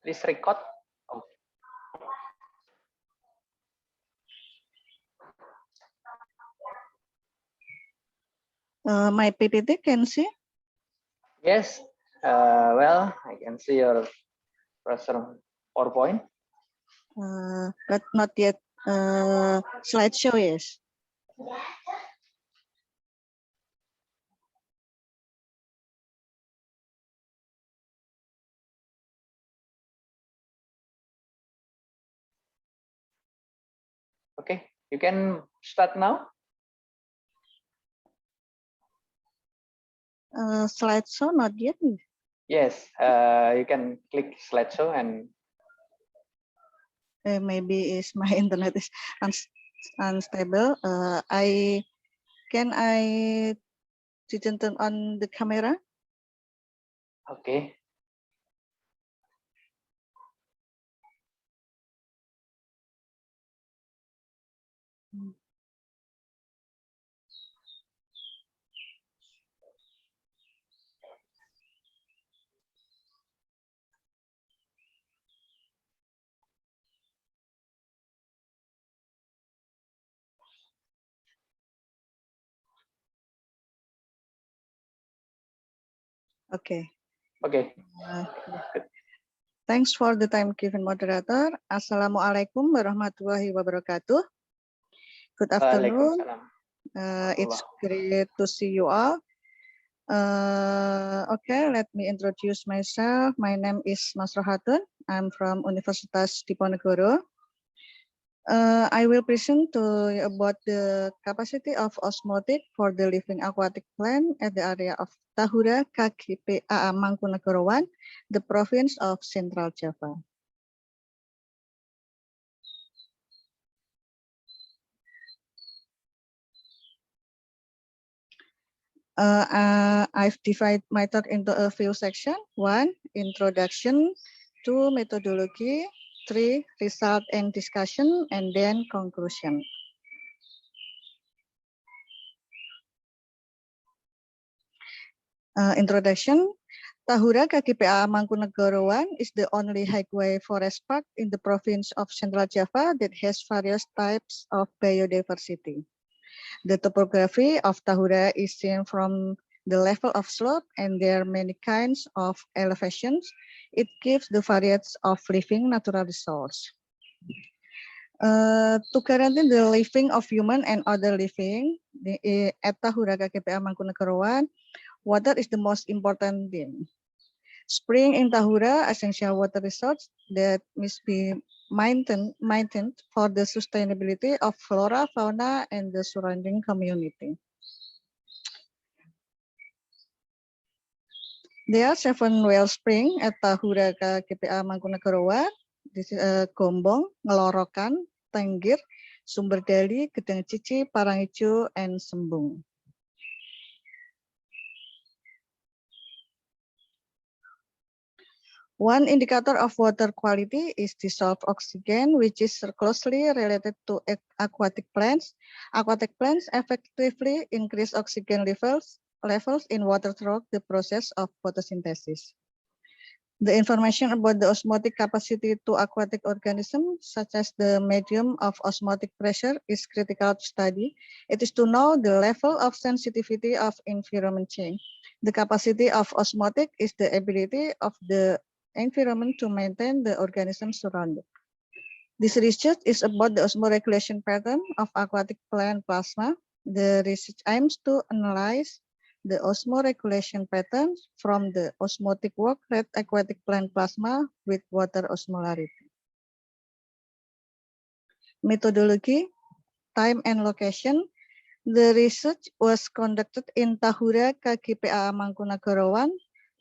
Please record. Oh. My PPT can see? Yes. Well, I can see your PowerPoint. But not yet slideshow, yes. Okay, you can start now. Slideshow, not yet. Yes, you can click slideshow and maybe is my internet is unstable. I didn't turn on the camera. okay. Okay. Okay. Thanks for the time given, moderator. Assalamualaikum warahmatullahi wabarakatuh. Good afternoon. It's great to see you all. Okay, let me introduce myself. My name is Mas Rohatun. I'm from Universitas Diponegoro. I will present to you about the capacity of osmotic for the living aquatic plant at the area of Tahura, KGPA Mangkunegoro I, the province of Central Java. I've divided my talk into a few sections. 1, introduction. 2, methodology. 3, result and discussion, and then conclusion. Introduction. Tahura KGPA Mangkunegoro I is the only highway forest park in the province of Central Java that has various types of biodiversity. The topography of Tahura is seen from the level of slope, and there are many kinds of elevations. It gives the variety of living natural resource. To guarantee the living of human and other living at Tahura KGPA Mangkunegoro I, water is the most important thing. Spring in Tahura, essential water resource that must be maintained for the sustainability of flora, fauna, and the surrounding community. There are 7 well springs at Tahura KGPA Mangkunegoro I. This is Gombong, Ngelorokan, Tenggir, Sumberdali, Gedang Cici, Parangijo, and Sembung. One indicator of water quality is dissolved oxygen, which is closely related to aquatic plants. Aquatic plants effectively increase oxygen levels in water through the process of photosynthesis. The information about the osmotic capacity to aquatic organisms, such as the medium of osmotic pressure, is critical to study. It is to know the level of sensitivity of environment change. The capacity of osmotic is the ability of the environment to maintain the organism surrounding. This research is about the osmoregulation pattern of aquatic plant plasma. The research aims to analyze the osmoregulation patterns from the osmotic work rate aquatic plant plasma with water osmolarity. Methodology, time and location. The research was conducted in Tahura KGPA Mangkunegoro I,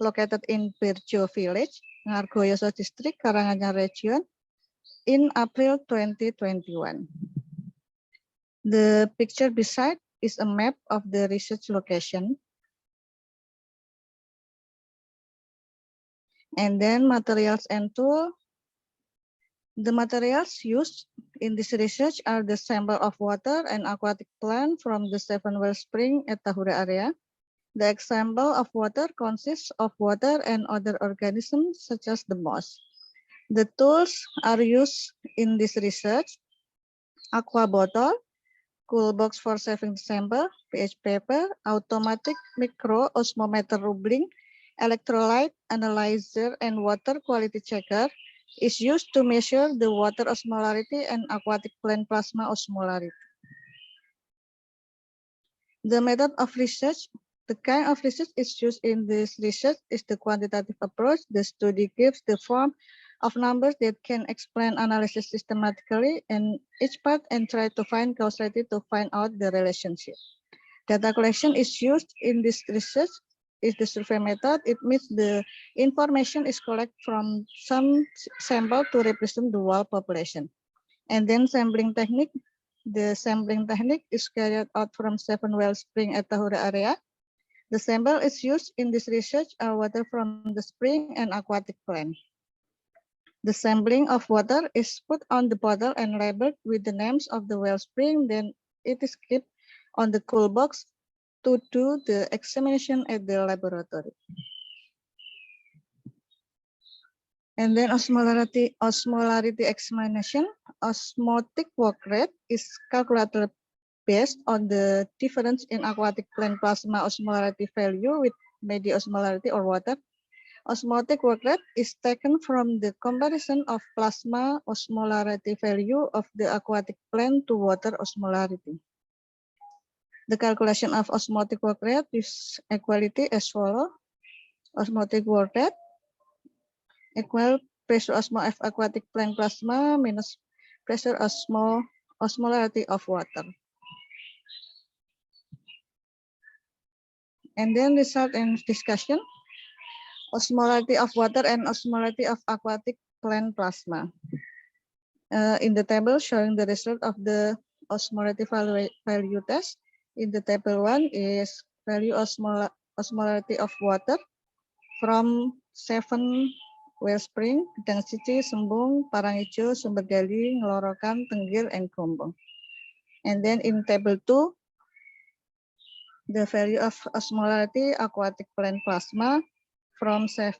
located in Birjo Village, Ngargoyoso District, Karanganyar Region, in April 2021. The picture beside is a map of the research location. And then materials and tool. The materials used in this research are the sample of water and aquatic plant from the 7 well spring at Tahura area. The example of water consists of water and other organisms such as the moss. The tools are used in this research: aqua bottle, cool box for saving sample, pH paper, automatic micro osmometer rubbing, electrolyte analyzer, and water quality checker is used to measure the water osmolarity and aquatic plant plasma osmolarity. The method of research, the kind of research is used in this research is the quantitative approach. The study gives the form of numbers that can explain analysis systematically in each part and try to find causality to find out the relationship. Data collection is used in this research is the survey method. It means the information is collected from some sample to represent the whole population. And then sampling technique. The sampling technique is carried out from 7 well spring at Tahura area. The sample is used in this research are water from the spring and aquatic plant. The sampling of water is put on the bottle and labeled with the names of the well spring. Then it is kept on the cool box to do the examination at the laboratory. And then osmolarity examination. Osmotic work rate is calculated based on the difference in aquatic plant plasma osmolarity value with media osmolarity or water. Osmotic work rate is taken from the comparison of plasma osmolarity value of the aquatic plant to water osmolarity. The calculation of osmotic work rate is equality as follows. Osmotic work rate equal pressure osmo of aquatic plant plasma minus pressure osmolarity of water. And then result and discussion. Osmolarity of water and osmolarity of aquatic plant plasma. In the table showing the result of the osmolarity value test. In the table 1 is value osmolarity of water from 7 wellspring, Gedang Cici, Sembung, Parangijo, Sumber Gali, Ngelorokan, Tenggir, and Gombong. And then in table 2, the value of osmolarity aquatic plant plasma from 7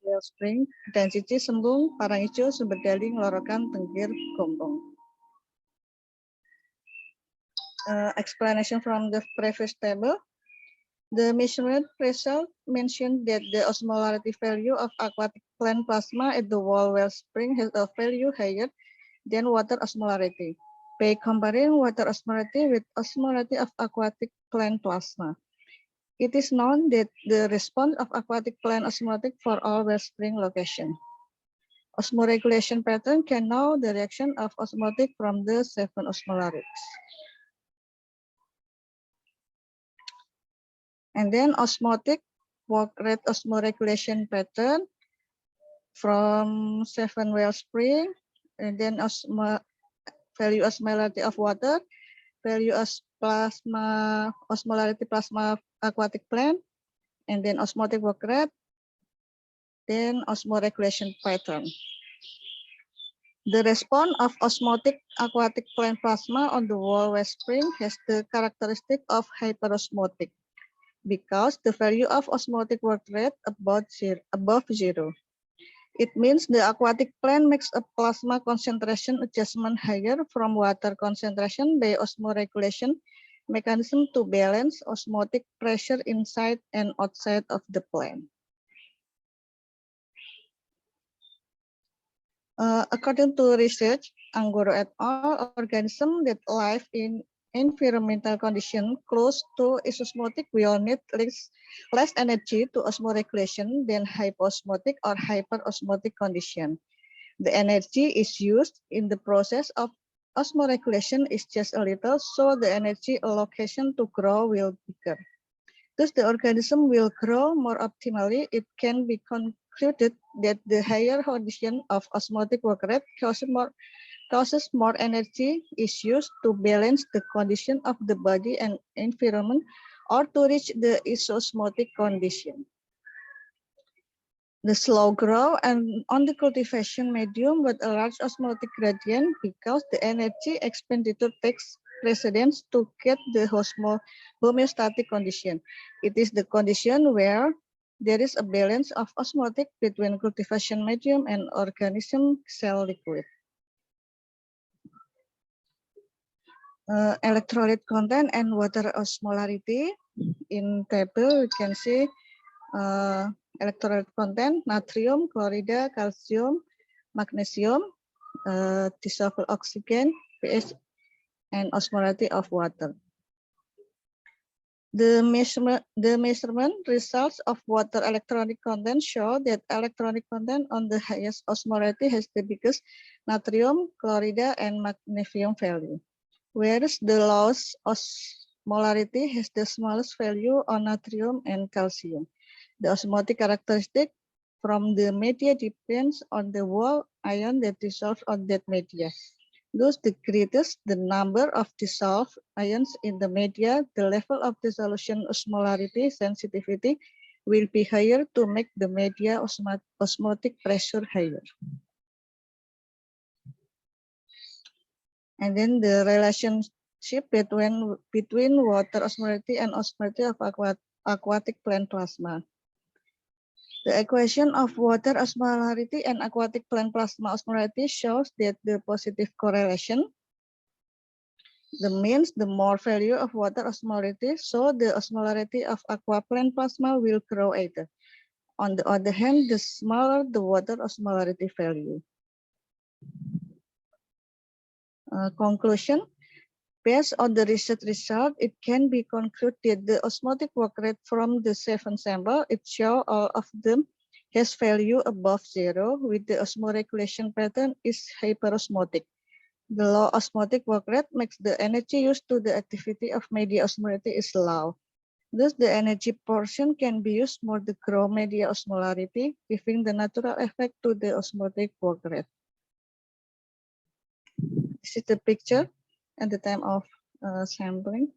wellspring, Gedang Cici, Sembung, Parangijo, Sumber Gali, Ngelorokan, Tenggir, Gombong. Explanation from the previous table. The measurement result mentioned that the osmolarity value of aquatic plant plasma at the wall wellspring has a value higher than water osmolarity by comparing water osmolarity with osmolarity of aquatic plant plasma. It is known that the response of aquatic plant osmotic for all wellspring location. Osmoregulation pattern can know the reaction of osmotic from the 7 osmolarities. And then osmotic work rate osmoregulation pattern from 7 wellspring, and then value osmolarity of water, value osmolarity plasma aquatic plant, and then osmotic work rate, then osmoregulation pattern. The response of osmotic aquatic plant plasma on the wall wellspring has the characteristic of hyperosmotic, because the value of osmotic work rate above zero. It means the aquatic plant makes a plasma concentration adjustment higher from water concentration by osmoregulation mechanism to balance osmotic pressure inside and outside of the plant. According to research, Anggoro et al., organisms that live in environmental conditions close to isosmotic will need less energy to osmoregulation than hyposmotic or hyperosmotic condition. The energy is used in the process of osmoregulation is just a little, so the energy allocation to grow will be bigger. Thus, the organism will grow more optimally. It can be concluded that the higher condition of osmotic work rate causes more energy is used to balance the condition of the body and environment or to reach the isosmotic condition. The slow grow and on the cultivation medium with a large osmotic gradient because the energy expenditure takes precedence to get the homeostatic condition. It is the condition where there is a balance of osmotic between cultivation medium and organism cell liquid. Electrolyte content and water osmolarity. In table, we can see electrolyte content: natrium, chloride, calcium, magnesium, dissolved oxygen, pH, and osmolarity of water. The measurement results of water electronic content show that electronic content on the highest osmolarity has the biggest natrium, chloride, and magnesium value, whereas the lowest osmolarity has the smallest value on natrium and calcium. The osmotic characteristic from the media depends on the wall ion that dissolves on that media. Thus, the greatest the number of dissolved ions in the media, the level of the solution osmolarity sensitivity will be higher to make the media osmotic pressure higher. And then the relationship between water osmolarity and osmolarity of aquatic plant plasma. The equation of water osmolarity and aquatic plant plasma osmolarity shows that the positive correlation. The means the more value of water osmolarity, so the osmolarity of aqua plant plasma will grow either. On the other hand, the smaller the water osmolarity value. Conclusion. Based on the research result, it can be concluded that the osmotic work rate from the 7 samples, it shows all of them has value above 0, with the osmoregulation pattern is hyperosmotic. The low osmotic work rate makes the energy used to the activity of media osmolarity is low. Thus, the energy portion can be used more to grow media osmolarity, giving the natural effect to the osmotic work rate. This is the picture at the time of sampling.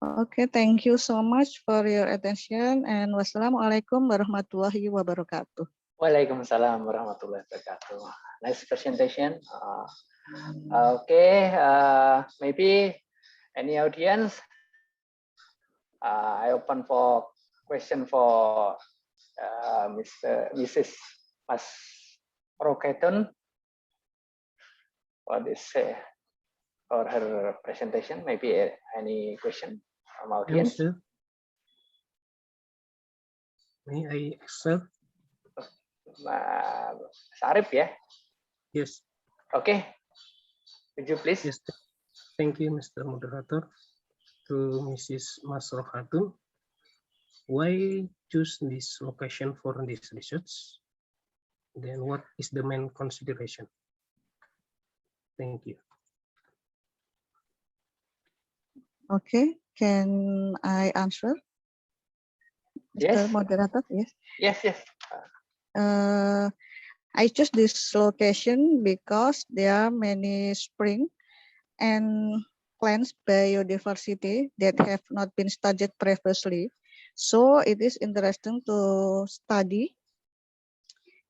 Okay, thank you so much for your attention, and wassalamualaikum warahmatullahi wabarakatuh. Waalaikumsalam warahmatullahi wabarakatuh. Nice presentation. Okay, maybe any audience? I open for question for Mrs. Mas Roketon for this for her presentation. Maybe any question from audience? Yes, may I accept? Sarif, ya? Yes. Okay. Could you please? Yes. Thank you, Mr. Moderator. To Mrs. Masroh Khatun, why choose this location for this research? Then what is the main consideration? Thank you. Okay, can I answer? Yes. Mr. Moderator, yes. Yes, yes. I choose this location because there are many springs and plants biodiversity that have not been studied previously. So it is interesting to study.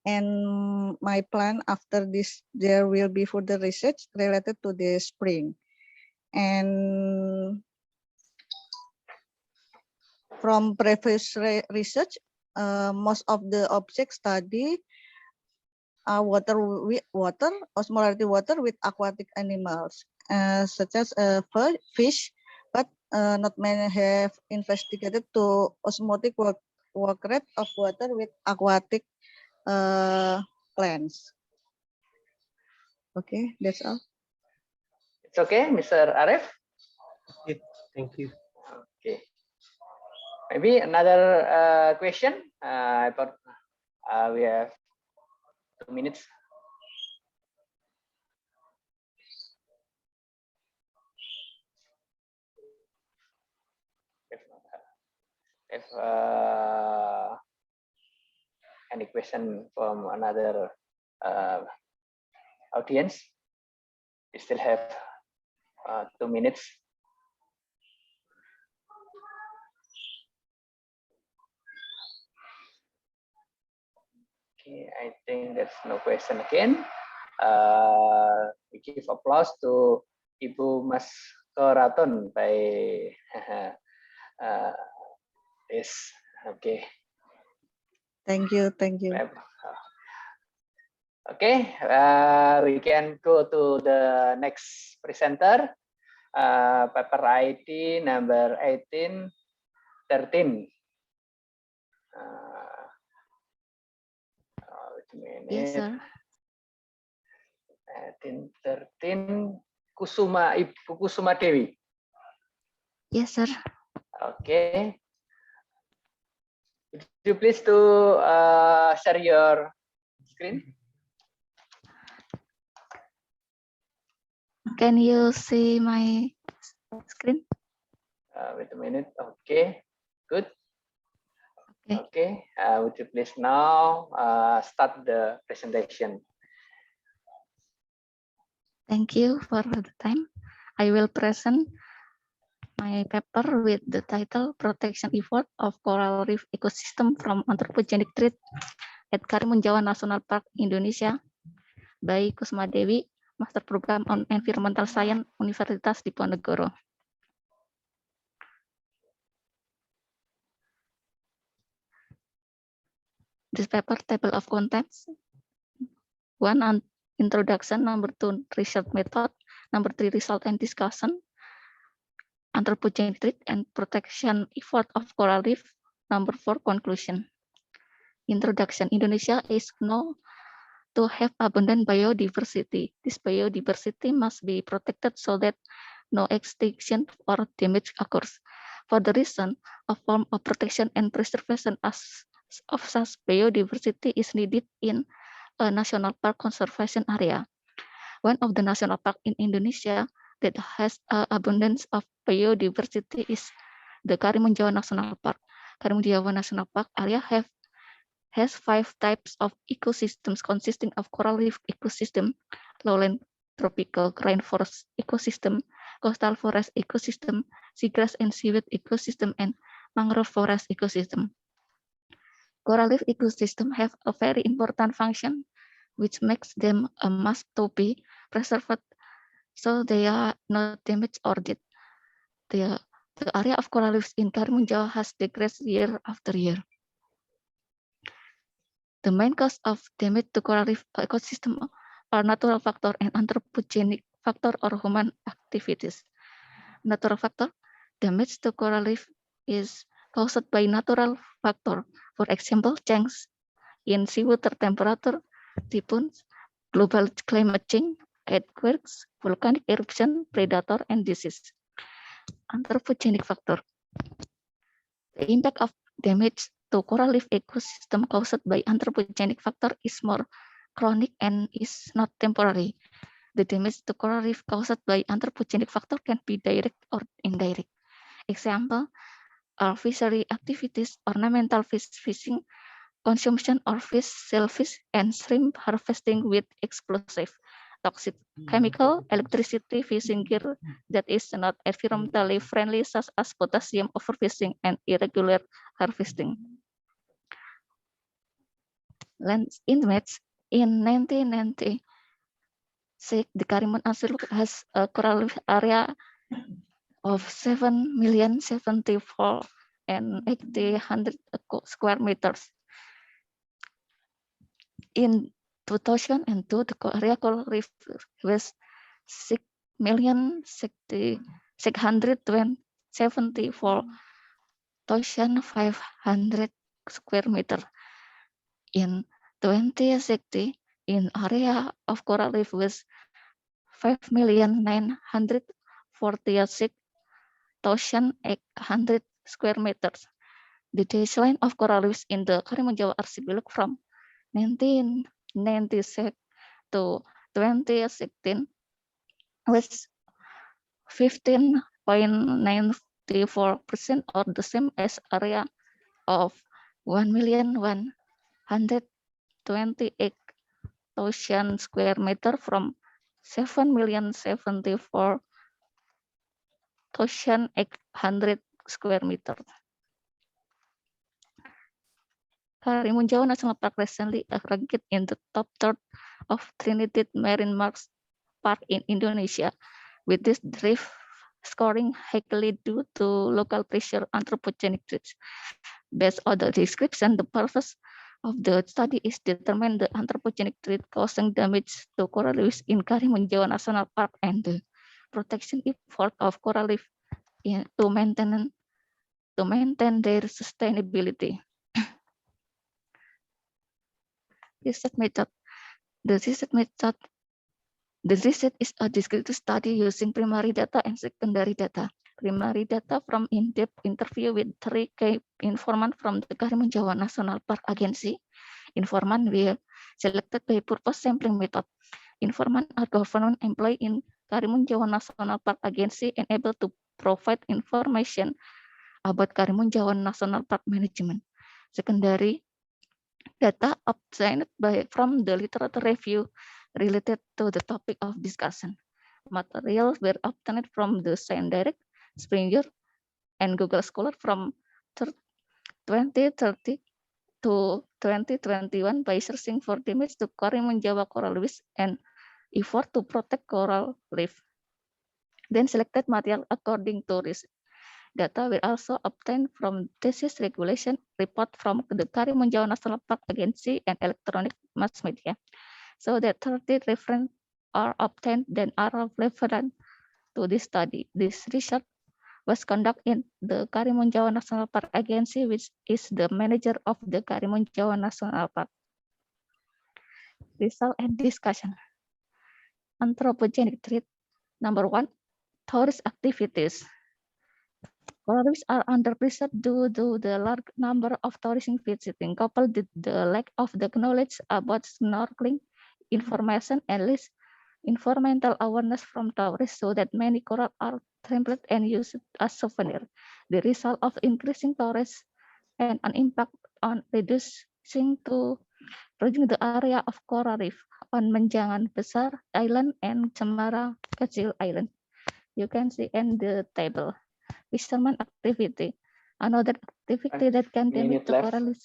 And my plan after this, there will be further research related to the spring. And from previous research, most of the objects study osmolarity water with aquatic animals, such as fish, but not many have investigated to osmotic work rate of water with aquatic plants. Okay, that's all. It's okay, Mr. Arif? Okay, thank you. Okay. Maybe another question. We have 2 minutes. If any question from another audience, we still have 2 minutes. Okay, I think there's no question again. We give applause to Ibu Mas Keraton by Yes. Okay. Thank you. Thank you. Okay, we can go to the next presenter, paper ID number 1813. Wait a minute. Yes, sir. 1813, Ibu Kusuma Dewi. Yes, sir. Okay. Would you please to share your screen? Can you see my screen? Wait a minute. Okay, good. Okay. Okay. Would you please now start the presentation? Thank you for the time. I will present my paper with the title Protection Effort of Coral Reef Ecosystem from Anthropogenic Threat at Karimun Jawa National Park, Indonesia by Kusuma Dewi, Master Program on Environmental Science, Universitas Diponegoro. This paper table of contents: 1, introduction; number 2, research method; number 3, result and discussion; anthropogenic threat and protection effort of coral reef; number 4, conclusion. Introduction. Indonesia is known to have abundant biodiversity. This biodiversity must be protected so that no extinction or damage occurs. For the reason, a form of protection and preservation of such biodiversity is needed in a national park conservation area. One of the national park in Indonesia that has an abundance of biodiversity is the Karimun Jawa National Park. Karimun Jawa National Park area has 5 types of ecosystems consisting of coral reef ecosystem, lowland tropical rainforest ecosystem, coastal forest ecosystem, seagrass and seaweed ecosystem, and mangrove forest ecosystem. Coral reef ecosystem have a very important function, which makes them a must to be preserved so they are not damaged or dead. The area of coral reefs in Karimun Jawa has decreased year after year. The main cause of damage to coral reef ecosystem are natural factor and anthropogenic factor or human activities. Natural factor: damage to coral reef is caused by natural factor. For example, change in seawater temperature, typhoons, global climate change, earthquakes, volcanic eruption, predator, and disease. Anthropogenic factor: the impact of damage to coral reef ecosystem caused by anthropogenic factor is more chronic and is not temporary. The damage to coral reef caused by anthropogenic factor can be direct or indirect. Example are fishery activities, ornamental fish fishing, consumption of fish, shellfish, and shrimp harvesting with explosive, toxic chemical, electricity, fishing gear that is not environmentally friendly, such as potassium overfishing and irregular harvesting. Land image: in 1996, the Karimun Asylum has a coral reef area of 7,074,800 square meters. In 2002, the area coral reef was 6,674,500 square meter. In 2060, in area of coral reef was 5,946,800 square meters. The decline of coral reefs in the Karimun Jawa archipelago from 1996 to 2016 was 15.94%, or the same as area of 1,128,000 square meter from 7,074,800 square meter. Karimun Jawa National Park recently ranked in the top third of Trinidad Marine Park in Indonesia. With this, the reef scoring highly due to local pressure anthropogenic threats. Based on the description, the purpose of the study is determine the anthropogenic threat causing damage to coral reefs in Karimun Jawa National Park and the protection effort of coral reef to maintain their sustainability. Research method. The research is a descriptive study using primary data and secondary data. Primary data from in-depth interview with 3 key informants from the Karimun Jawa National Park Agency. Informant were selected by purpose sampling method. Informant are government employee in Karimun Jawa National Park Agency and able to provide information about Karimun Jawa National Park management. Secondary data obtained from the literature review related to the topic of discussion. Materials were obtained from the ScienceDirect, Springer, and Google Scholar from 2030 to 2021 by searching for damage to Karimun Jawa coral reefs and effort to protect coral reef. Then selected material according to risk. Data were also obtained from disease regulation report from the Karimun Jawa National Park Agency and electronic mass media. So that 30 references are obtained then are relevant to this study. This research was conducted in the Karimun Jawa National Park Agency, which is the manager of the Karimun Jawa National Park. Result and discussion. Anthropogenic threat. Number 1, tourist activities. Coral reefs are under pressure due to the large number of tourists visiting, coupled with the lack of the knowledge about snorkeling information and least environmental awareness from tourists, so that many coral are trampled and used as souvenir. The result of increasing tourists and an impact on reducing the area of coral reef on Menjangan Besar Island and Cemara Kecil Island. You can see in the table. Fisherman activity. Another activity that can damage the coral reef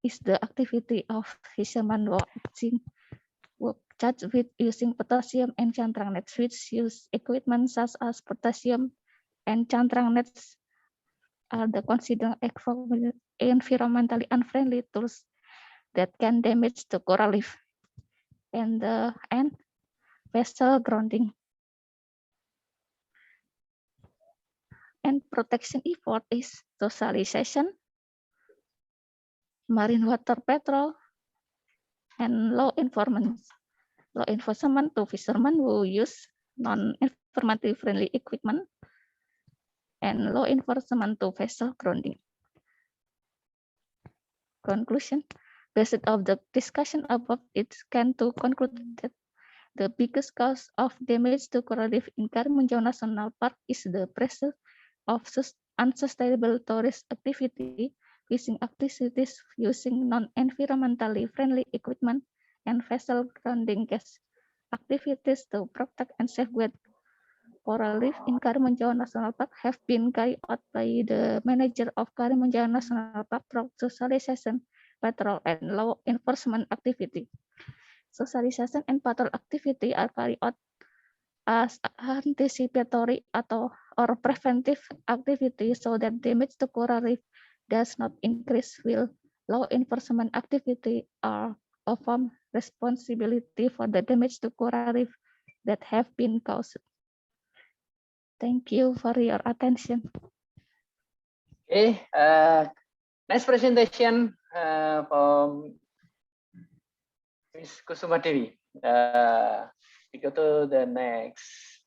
is the activity of fisherman watching catch with using potassium and cantrang nets, which use equipment such as potassium and cantrang nets are the considered environmentally unfriendly tools that can damage the coral reef. And the end, vessel grounding. And protection effort is socialization, marine water patrol, and law enforcement to fishermen who use non-environmentally friendly equipment, and law enforcement to vessel grounding. Conclusion. Based on the discussion above, it can to conclude that the biggest cause of damage to coral reef in Karimun Jawa National Park is the presence of unsustainable tourist activity, fishing activities using non-environmentally friendly equipment, and vessel grounding case activities to protect and safeguard coral reef in Karimun Jawa National Park have been carried out by the manager of Karimun Jawa National Park through socialization, patrol, and law enforcement activity. Socialization and patrol activity are carried out as anticipatory or preventive activity so that damage to coral reef does not increase, while law enforcement activity are of responsibility for the damage to coral reef that have been caused. Thank you for your attention. Okay, next presentation from Ms. Kusuma Dewi. We go to the next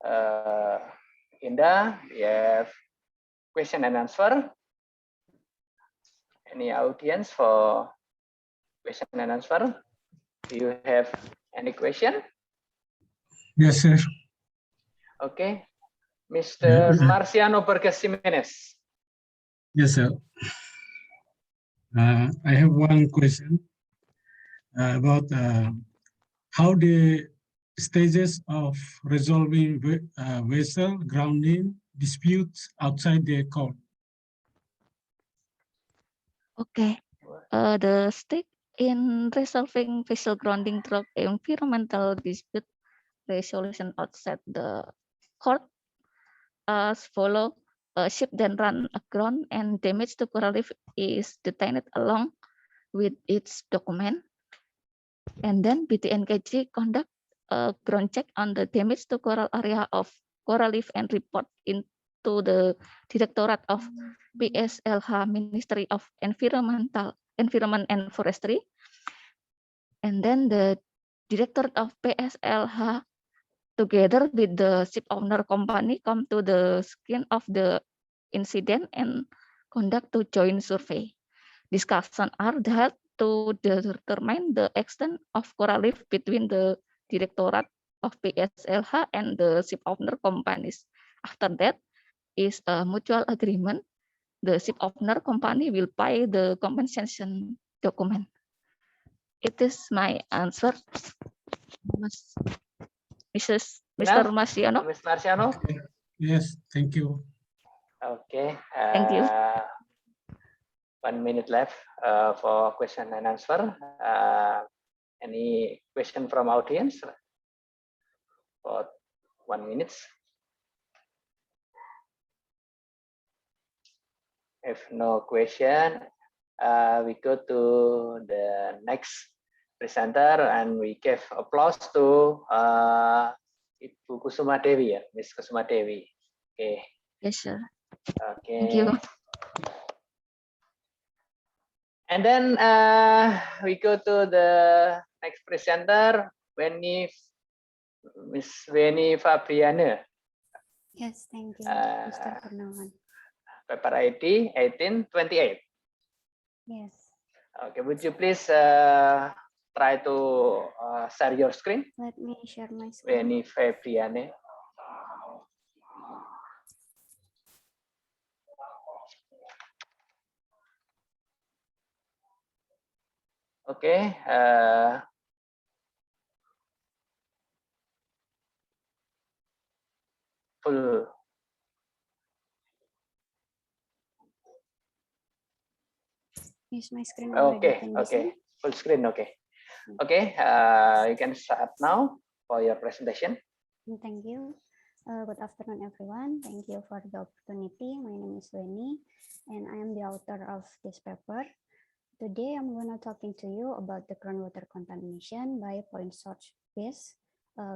agenda. We have question and answer. Any audience for question and answer? Do you have any question? Yes, sir. Okay. Mr. Marciano Bergas Jimenez. Yes, sir. I have one question about how the stages of resolving vessel grounding disputes outside the court. Okay. The stake in resolving vessel grounding through environmental dispute resolution outside the court as follow. A ship then run aground and damage to coral reef is detained along with its document. And then BTNKG conduct a ground check on the damage to coral area of coral reef and report into the Directorate of PSLH, Ministry of Environment and Forestry. And then the Directorate of PSLH together with the ship owner company come to the scene of the incident and conduct a joint survey. Discussions are held to determine the extent of coral reef between the Directorate of PSLH and the ship owner companies. After that is a mutual agreement. The ship owner company will pay the compensation document. It is my answer, Mr. Marciano. Ms. Marciano. Yes, thank you. Okay. Thank you. 1 minute left for question and answer. Any question from audience? For 1 minute. If no question, we go to the next presenter and we give applause to Ibu Kusuma Dewi, Miss Kusuma Dewi. Okay. Yes, sir. Okay. Thank you. And then we go to the next presenter, Miss Weni Fabriana. Yes, thank you, Mr. Purnawan. Paper ID 1828. Yes. Okay, would you please try to share your screen? Let me share my screen. Weni Fabriana. Okay. Full. Is my screen already Okay. can be Okay. seen? Full screen. Okay. Okay. You can start now for your presentation. Thank you. Good afternoon, everyone. Thank you for the opportunity. My name is Weni, and I am the author of this paper. Today, I'm going to talking to you about the groundwater contamination by point source waste,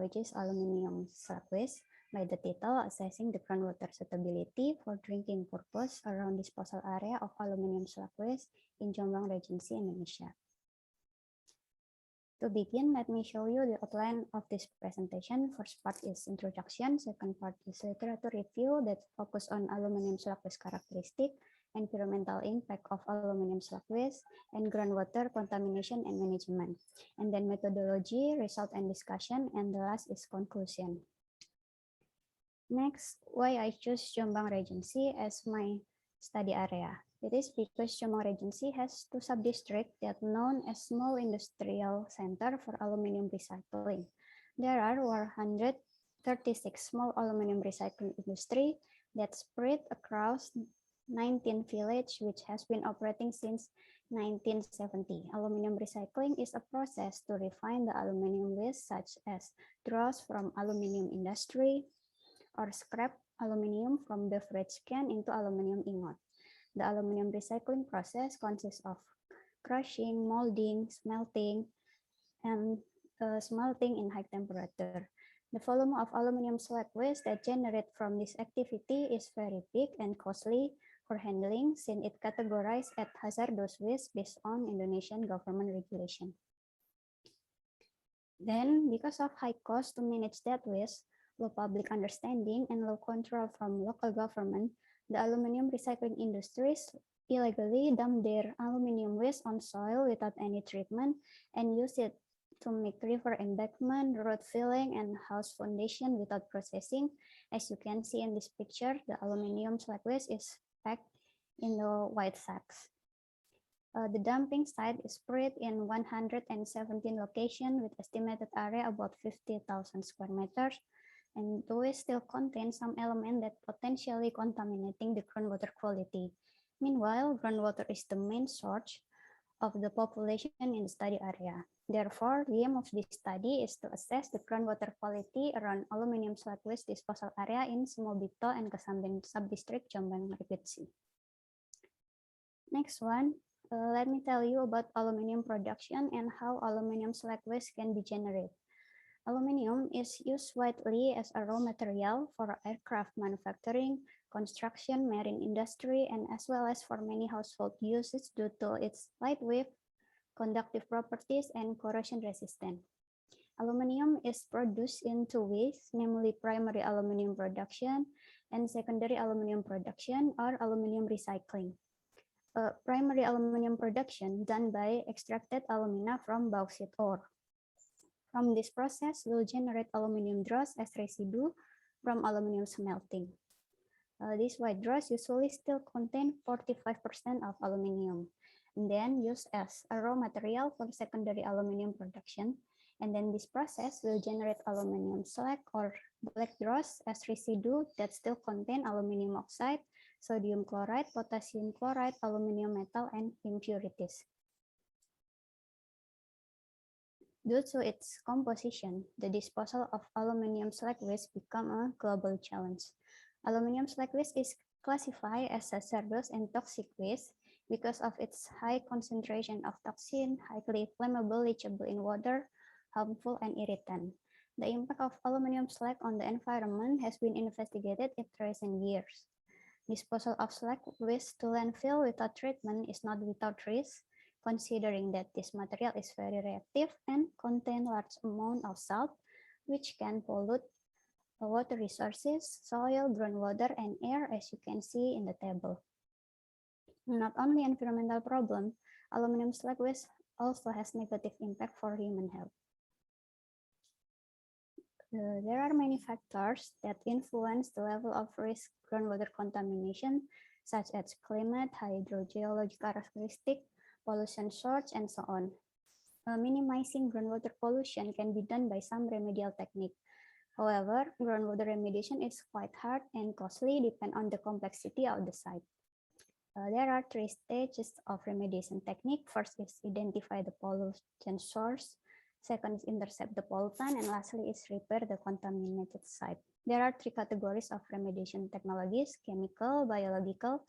which is aluminium slug waste, by the title Assessing the Groundwater Suitability for Drinking Purpose Around Disposal Area of Aluminium Slug Waste in Jombang Regency, Indonesia. To begin, let me show you the outline of this presentation. First part is introduction. Second part is literature review that focus on aluminium slug waste characteristic, environmental impact of aluminium slug waste, and groundwater contamination and management. And then methodology, result and discussion, and the last is conclusion. Next, why I choose Jombang Regency as my study area. It is because Jombang Regency has two sub-districts that known as Small Industrial Center for Aluminium Recycling. There are 136 small aluminium recycling industry that spread across 19 villages, which has been operating since 1970. Aluminium recycling is a process to refine the aluminium waste, such as dross from aluminium industry or scrap aluminium from beverage can into aluminium ingot. The aluminium recycling process consists of crushing, molding, smelting, and smelting in high temperature. The volume of aluminium slug waste that generated from this activity is very big and costly for handling, since it categorized as hazardous waste based on Indonesian government regulation. Then, because of high cost to manage that waste, low public understanding, and low control from local government, the aluminium recycling industries illegally dump their aluminium waste on soil without any treatment and use it to make river embankment, road filling, and house foundation without processing. As you can see in this picture, the aluminium slug waste is packed in the white sacks. The dumping site is spread in 117 locations with estimated area about 50,000 square meters. And the waste still contains some element that potentially contaminating the groundwater quality. Meanwhile, groundwater is the main source of the population in the study area. Therefore, the aim of this study is to assess the groundwater quality around aluminium slag waste disposal area in Semobito and Kesamben Subdistrict, Jombang Regency. Next one, let me tell you about aluminium production and how aluminium slag waste can be generated. Aluminium is used widely as a raw material for aircraft manufacturing, construction, marine industry, and as well as for many household uses due to its lightweight, conductive properties, and corrosion resistant. Aluminium is produced in two ways, namely primary aluminium production and secondary aluminium production or aluminium recycling. Primary aluminium production done by extracted alumina from bauxite ore. From this process will generate aluminium dross as residue from aluminium smelting. These white dross usually still contain 45% of aluminium, and then used as a raw material for secondary aluminium production. And then this process will generate aluminium slag or black dross as residue that still contain aluminium oxide, sodium chloride, potassium chloride, aluminium metal, and impurities. Due to its composition, the disposal of aluminium slag waste become a global challenge. Aluminium slag waste is classified as hazardous and toxic waste because of its high concentration of toxin, highly flammable, leachable in water, harmful, and irritant. The impact of aluminium slag on the environment has been investigated in recent years. Disposal of slag waste to landfill without treatment is not without risk, considering that this material is very reactive and contain large amount of salt, which can pollute water resources, soil, groundwater, and air, as you can see in the table. Not only environmental problem, aluminum slag waste also has negative impact for human health. There are many factors that influence the level of risk groundwater contamination, such as climate, hydrogeologic characteristic, pollution source, and so on. Minimizing groundwater pollution can be done by some remedial technique. However, groundwater remediation is quite hard and costly, depending on the complexity of the site. There are three stages of remediation technique. First is identify the pollution source. Second is intercept the pollutant, and lastly is repair the contaminated site. There are three categories of remediation technologies: chemical, biological,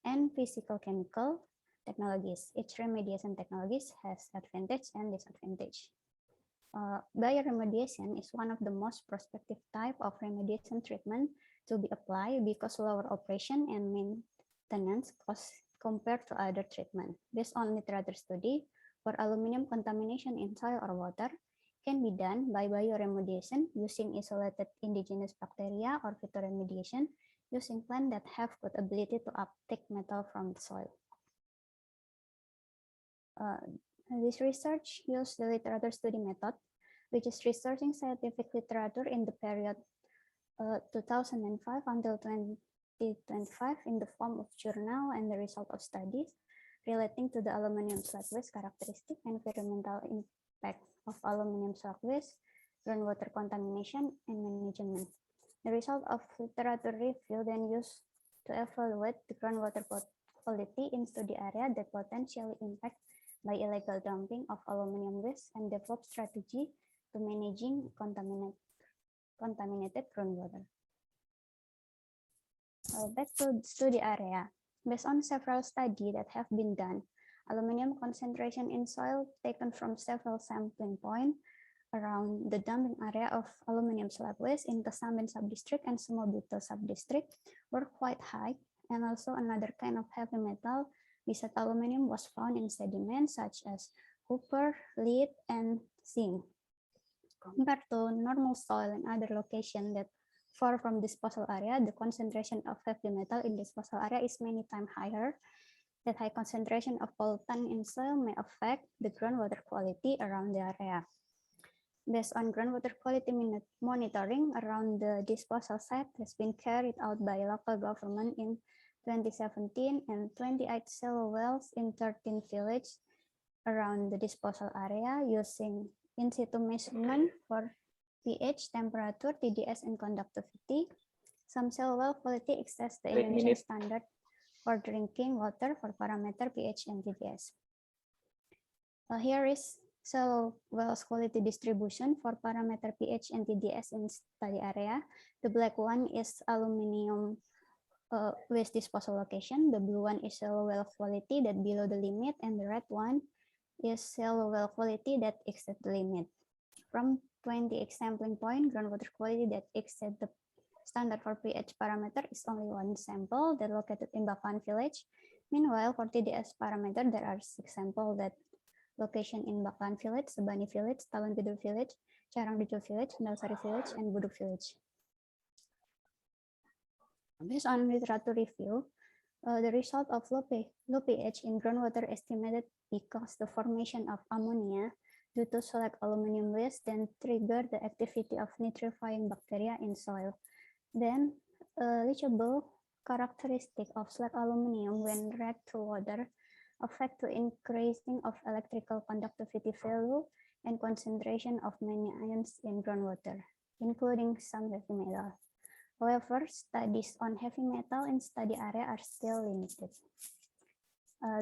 and physical chemical technologies. Each remediation technologies has advantage and disadvantage. Bioremediation is one of the most prospective type of remediation treatment to be applied because lower operation and maintenance costs compared to other treatment. Based on literature study, for aluminum contamination in soil or water can be done by bioremediation using isolated indigenous bacteria or phytoremediation using plants that have good ability to uptake metal from the soil. This research used the literature study method, which is researching scientific literature in the period 2005 until 2025 in the form of journal and the result of studies relating to the aluminum slag waste characteristic, environmental impact of aluminum slag waste, groundwater contamination, and management. The result of literature review then used to evaluate the groundwater quality in study area that potentially impact by illegal dumping of aluminum waste and develop strategy to managing contaminated groundwater. Back to study area. Based on several studies that have been done, aluminum concentration in soil taken from several sampling points around the dumping area of aluminum slag waste in Kesamben Subdistrict and Semobito Subdistrict were quite high, and also another kind of heavy metal besides aluminum was found in sediment such as copper, lead, and zinc. Compared to normal soil and other locations that far from disposal area, the concentration of heavy metal in disposal area is many times higher. That high concentration of pollutant in soil may affect the groundwater quality around the area. Based on groundwater quality monitoring around the disposal site has been carried out by local government in 2017 and 28 shallow wells in 13 villages around the disposal area using in situ measurement for pH, temperature, TDS, and conductivity. Some shallow well quality exceeds the Indonesian standard for drinking water for parameter pH and TDS. Here is cell wells quality distribution for parameter pH and TDS in study area. The black one is aluminum waste disposal location. The blue one is cell well quality that below the limit, and the red one is cell well quality that exceed the limit. From 20 sampling point, groundwater quality that exceed the standard for pH parameter is only one sample that located in Bakalan village. Meanwhile, for TDS parameter, there are 6 samples that location in Bakalan village, Sebani village, Talon Bidur village, Carangrejo village, Nalsari village, and Buduk village. Based on literature review, the result of low pH in groundwater estimated because the formation of ammonia due to select aluminum waste then trigger the activity of nitrifying bacteria in soil. Then, leachable characteristic of slag aluminum when react to water affect to increasing of electrical conductivity value and concentration of many ions in groundwater, including some heavy metal. However, studies on heavy metal in study area are still limited.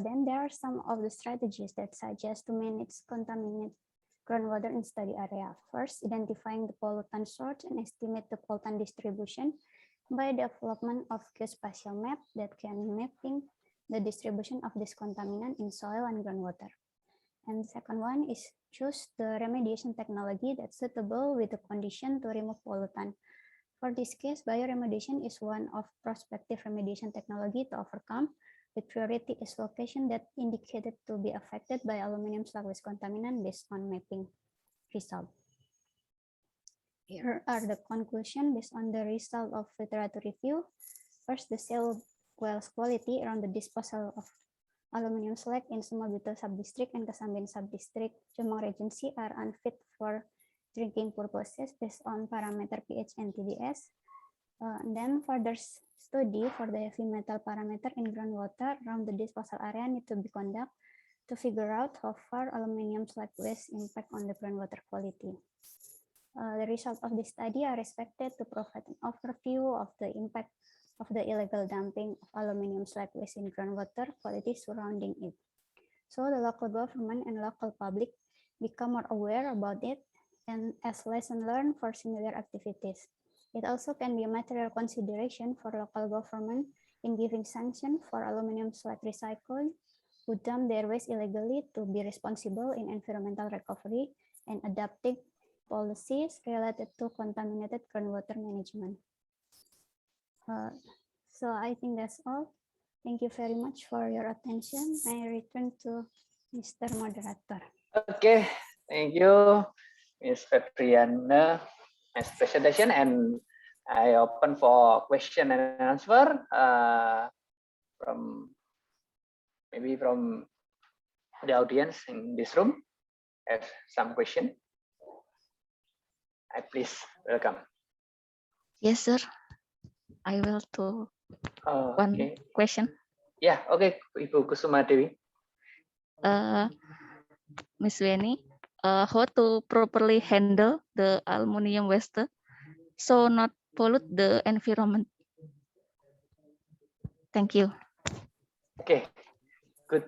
Then there are some of the strategies that suggest to manage contaminated groundwater in study area. First, identifying the pollutant source and estimate the pollutant distribution by development of geospatial map that can mapping the distribution of this contaminant in soil and groundwater. And the second one is choose the remediation technology that's suitable with the condition to remove pollutant. For this case, bioremediation is one of prospective remediation technology to overcome, with priority is location that indicated to be affected by aluminum slag waste contaminant based on mapping result. Here are the conclusions based on the result of literature review. First, the cell wells quality around the disposal of aluminum slag in Sumabito Subdistrict and Kesamben Subdistrict, Jombang Regency are unfit for drinking purposes based on parameter pH and TDS. And then further study for the heavy metal parameter in groundwater around the disposal area need to be conducted to figure out how far aluminum slag waste impact on the groundwater quality. The results of this study are expected to provide an overview of the impact of the illegal dumping of aluminum slag waste in groundwater quality surrounding it. So the local government and local public become more aware about it and as lesson learned for similar activities. It also can be a material consideration for local government in giving sanction for aluminum slag recycling who dump their waste illegally to be responsible in environmental recovery and adapting policies related to contaminated groundwater management. So I think that's all. Thank you very much for your attention. I return to Mr. Moderator. Okay, thank you, Ms. Febriana, nice presentation, and I open for question and answer from the audience in this room. Have some question? Please welcome. Yes, sir. I will to one question. Yeah, okay, Ibu Kusuma Dewi. Ms. Weni, how to properly handle the aluminum waste so not pollute the environment? Thank you. Okay, good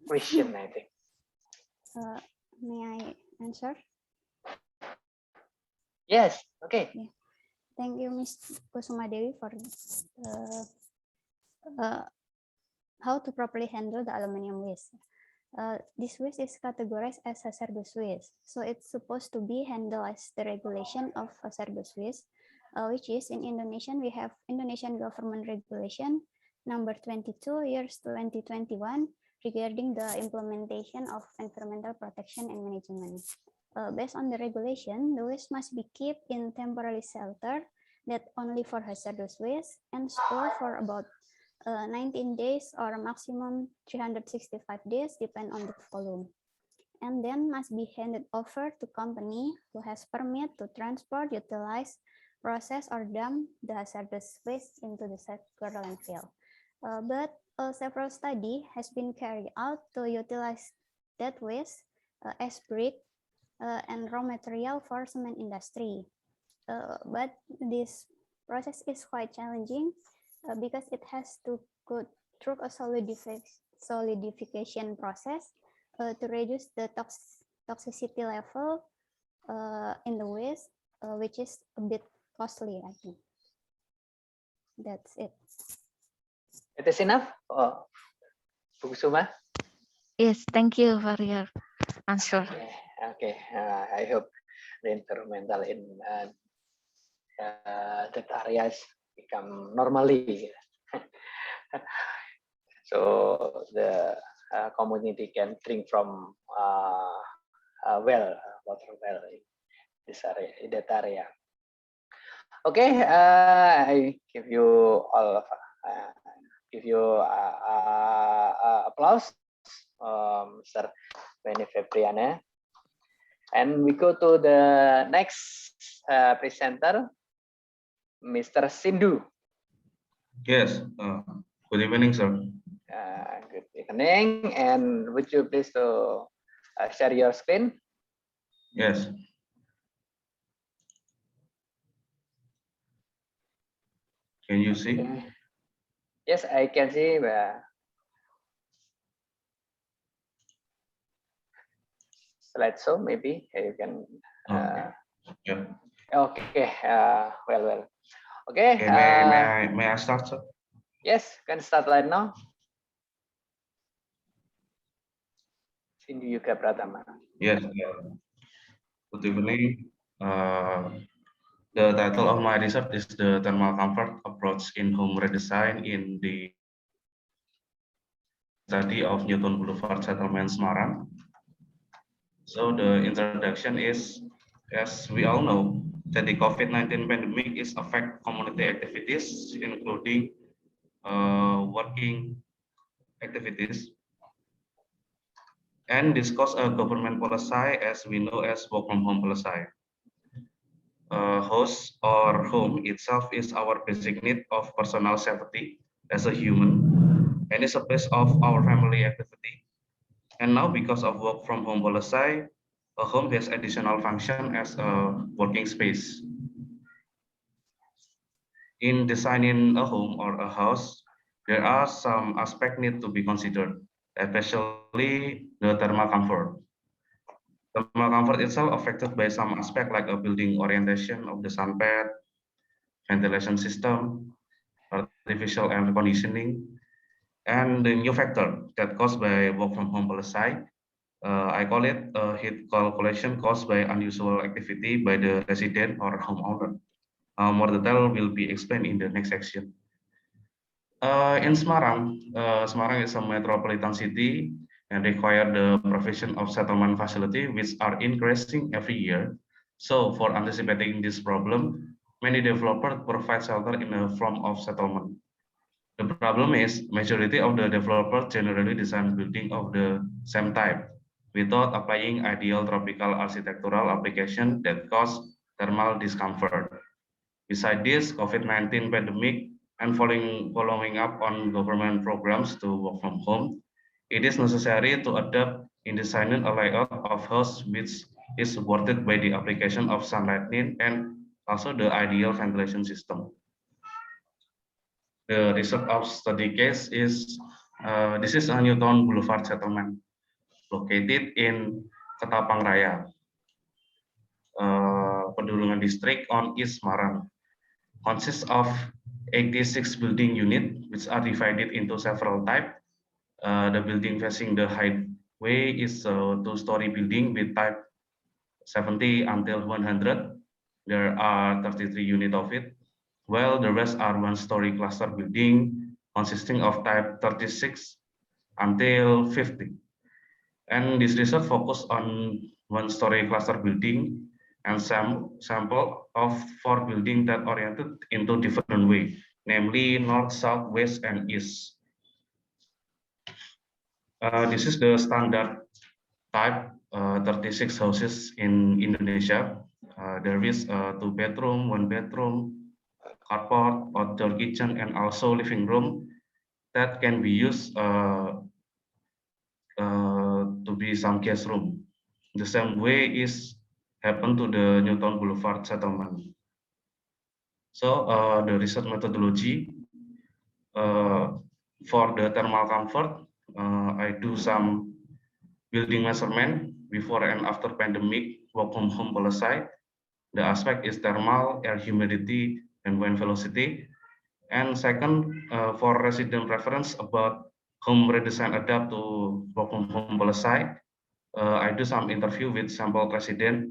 question, I think. May I answer? Yes, okay. Yeah. Thank you, Ms. Kusuma Dewi, for how to properly handle the aluminum waste. This waste is categorized as hazardous waste. So it's supposed to be handled as the regulation of hazardous waste, which is in Indonesian, we have Indonesian Government Regulation number 22 years 2021 regarding the implementation of environmental protection and management. Based on the regulation, the waste must be kept in temporary shelter that only for hazardous waste and stored for about 19 days or maximum 365 days, depend on the volume. And then must be handed over to company who has permit to transport, utilize, process, or dump the hazardous waste into the secure landfill. But several study has been carried out to utilize that waste as brick and raw material for cement industry. But this process is quite challenging because it has to go through a solidification process to reduce the toxicity level in the waste, which is a bit costly, I think. That's it. It is enough, Bu Kusuma? Yes, thank you for your answer. Okay. I hope the environmental in that areas become normally. So the community can drink from water well in this area, in that area. Okay, I give you all applause, Mr. Benny Febriana. And we go to the next presenter, Mr. Sindu. Yes. Good evening, sir. Good evening. And would you please to share your screen? Yes. Can you see? Okay. Yes, I can see. Slideshow, maybe you can. Okay. Yeah. Okay. Well. Okay. Okay, may I start, sir? Yes, can start right now. Sindu Yuga Pratama. Yes. Good evening. The title of my research is the thermal comfort approach in home redesign in the study of Newton Boulevard Settlement, Semarang. So the introduction is, as we all know, that the COVID-19 pandemic is affect community activities, including working activities, and discuss a government policy as we know as work from home policy. House or home itself is our basic need of personal safety as a human and is a place of our family activity. And now because of work from home policy, a home has additional function as a working space. In designing a home or a house, there are some aspects need to be considered, especially the thermal comfort. Thermal comfort itself affected by some aspect like a building orientation of the sunbed, ventilation system, artificial air conditioning, and the new factor that caused by work from home policy. I call it heat calculation caused by unusual activity by the resident or homeowner. More detail will be explained in the next section. In Semarang, Semarang is a metropolitan city and require the provision of settlement facility which are increasing every year. So for anticipating this problem, many developers provide shelter in the form of settlement. The problem is majority of the developers generally design building of the same type without applying ideal tropical architectural application that cause thermal discomfort. Besides this, COVID-19 pandemic and following up on government programs to work from home, it is necessary to adapt in designing a layout of house which is supported by the application of sunlight and also the ideal ventilation system. The result of study case is this is a Newton Boulevard settlement located in Ketapang Raya, Pedulungan district on East Semarang. Consists of 86 building units which are divided into several types. The building facing the highway is a two-story building with type 70 until 100. There are 33 units of it, while the rest are one-story cluster building consisting of type 36 until 50. And this research focused on one-story cluster building and sample of 4 buildings that oriented into different way, namely north, south, west, and east. This is the standard type 36 houses in Indonesia. There is a 2-bedroom, 1-bedroom, carport, outdoor kitchen, and also living room that can be used to be some guest room. The same way is happened to the Newton Boulevard settlement. So the research methodology for the thermal comfort, I do some building measurement before and after pandemic work from home policy. The aspect is thermal, air humidity, and wind velocity. And second, for resident reference about home redesign adapt to work from home policy, I do some interview with sample resident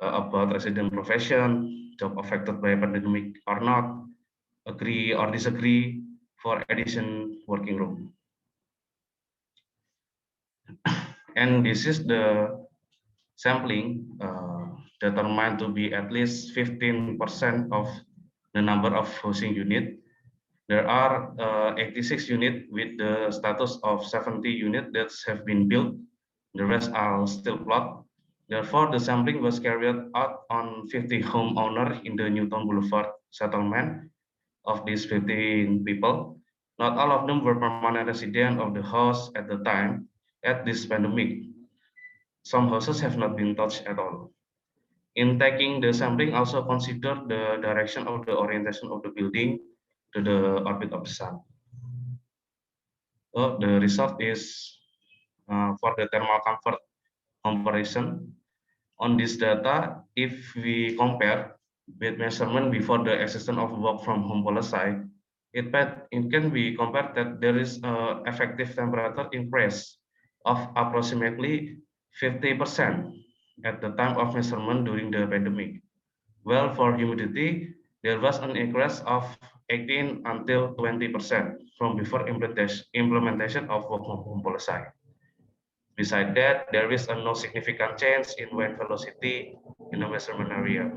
about resident profession, job affected by pandemic or not, agree or disagree for addition working room. And this is the sampling determined to be at least 15% of the number of housing unit. There are 86 units with the status of 70 units that have been built. The rest are still plot. Therefore, the sampling was carried out on 50 homeowners in the Newton Boulevard settlement. Of these 15 people, not all of them were permanent resident of the house at the time at this pandemic. Some houses have not been touched at all. In taking the sampling, also consider the direction of the orientation of the building to the orbit of the sun. So the result is for the thermal comfort comparison. On this data, if we compare with measurement before the existence of work from home policy, it can be compared that there is an effective temperature increase of approximately 50% at the time of measurement during the pandemic. Well, for humidity, there was an increase of 18 until 20% from before implementation of work from home policy. Besides that, there is no significant change in wind velocity in the measurement area.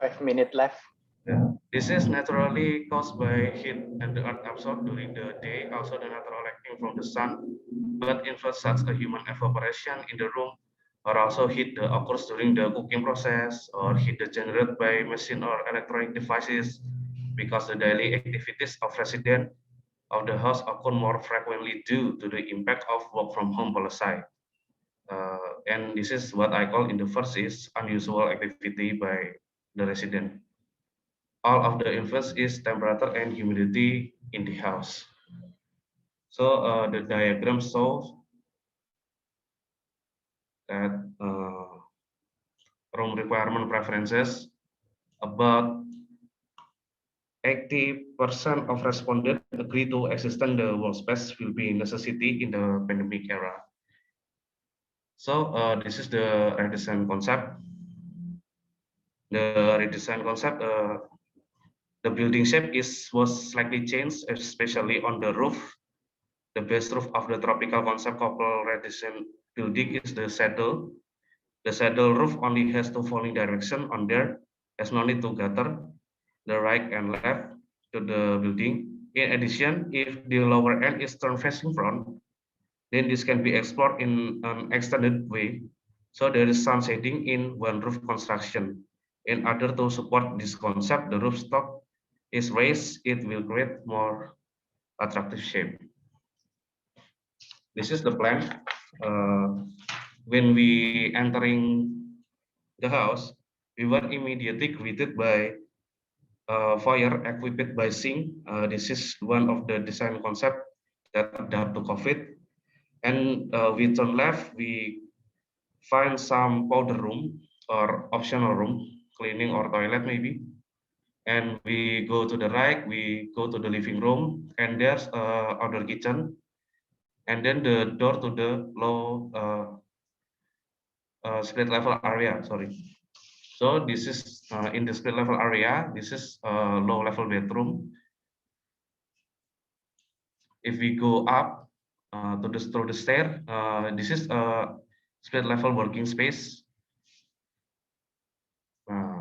5 minutes left. Yeah. This is naturally caused by heat and the earth absorbed during the day, also the natural lighting from the sun, but influence such a human evaporation in the room, or also heat that occurs during the cooking process, or heat generated by machine or electronic devices, because the daily activities of residents of the house occur more frequently due to the impact of work from home policy. And this is what I call in the first is unusual activity by the resident. All of the influence is temperature and humidity in the house. So the diagram shows that room requirement preferences, about 80% of respondents agree to extend the workspace will be a necessity in the pandemic era. So this is the redesign concept. The redesign concept, the building shape was slightly changed, especially on the roof. The base roof of the tropical concept couple redesign building is the saddle. The saddle roof only has two falling direction on there. There's no need to gutter the right and left to the building. In addition, if the lower end is turned facing front, then this can be explored in an extended way. So there is some shading in one roof construction. In order to support this concept, the rooftop is raised. It will create more attractive shape. This is the plan. When we entering the house, we were immediately greeted by foyer equipped by sink. This is one of the design concept that adapt to COVID. And we turn left, we find some powder room or optional room, cleaning or toilet maybe. And we go to the right, we go to the living room, and there's outdoor kitchen. And then the door to the low split level area, sorry. So this is in the split level area, this is low level bedroom. If we go up through the stair, this is a split level working space.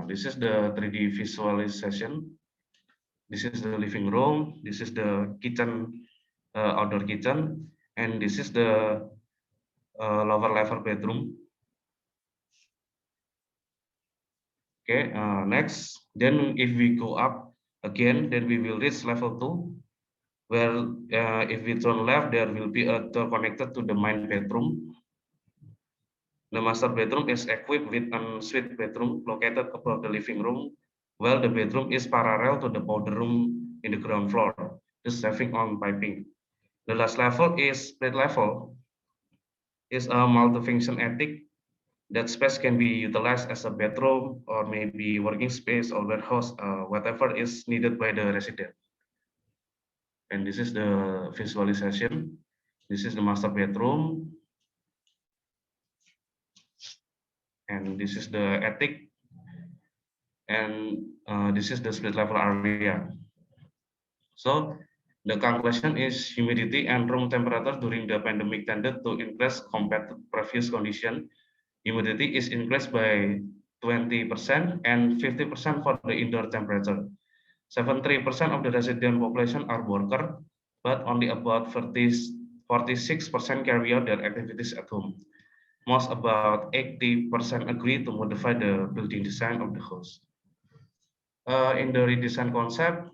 This is the 3D visualization. This is the living room. This is the kitchen, outdoor kitchen, and this is the lower level bedroom. Okay, next, then if we go up again, then we will reach level 2, where if we turn left, there will be a door connected to the main bedroom. The master bedroom is equipped with an suite bedroom located above the living room, while the bedroom is parallel to the powder room in the ground floor, just having on piping. The last level is split level. Is a multifunction attic. That space can be utilized as a bedroom or maybe working space or warehouse, whatever is needed by the resident. And this is the visualization. This is the master bedroom. And this is the attic. And this is the split level area. So the conclusion is humidity and room temperature during the pandemic tended to increase compared to previous condition. Humidity is increased by 20% and 50% for the indoor temperature. 73% of the resident population are worker, but only about 46% carry out their activities at home. Most about 80% agree to modify the building design of the house. In the redesign concept,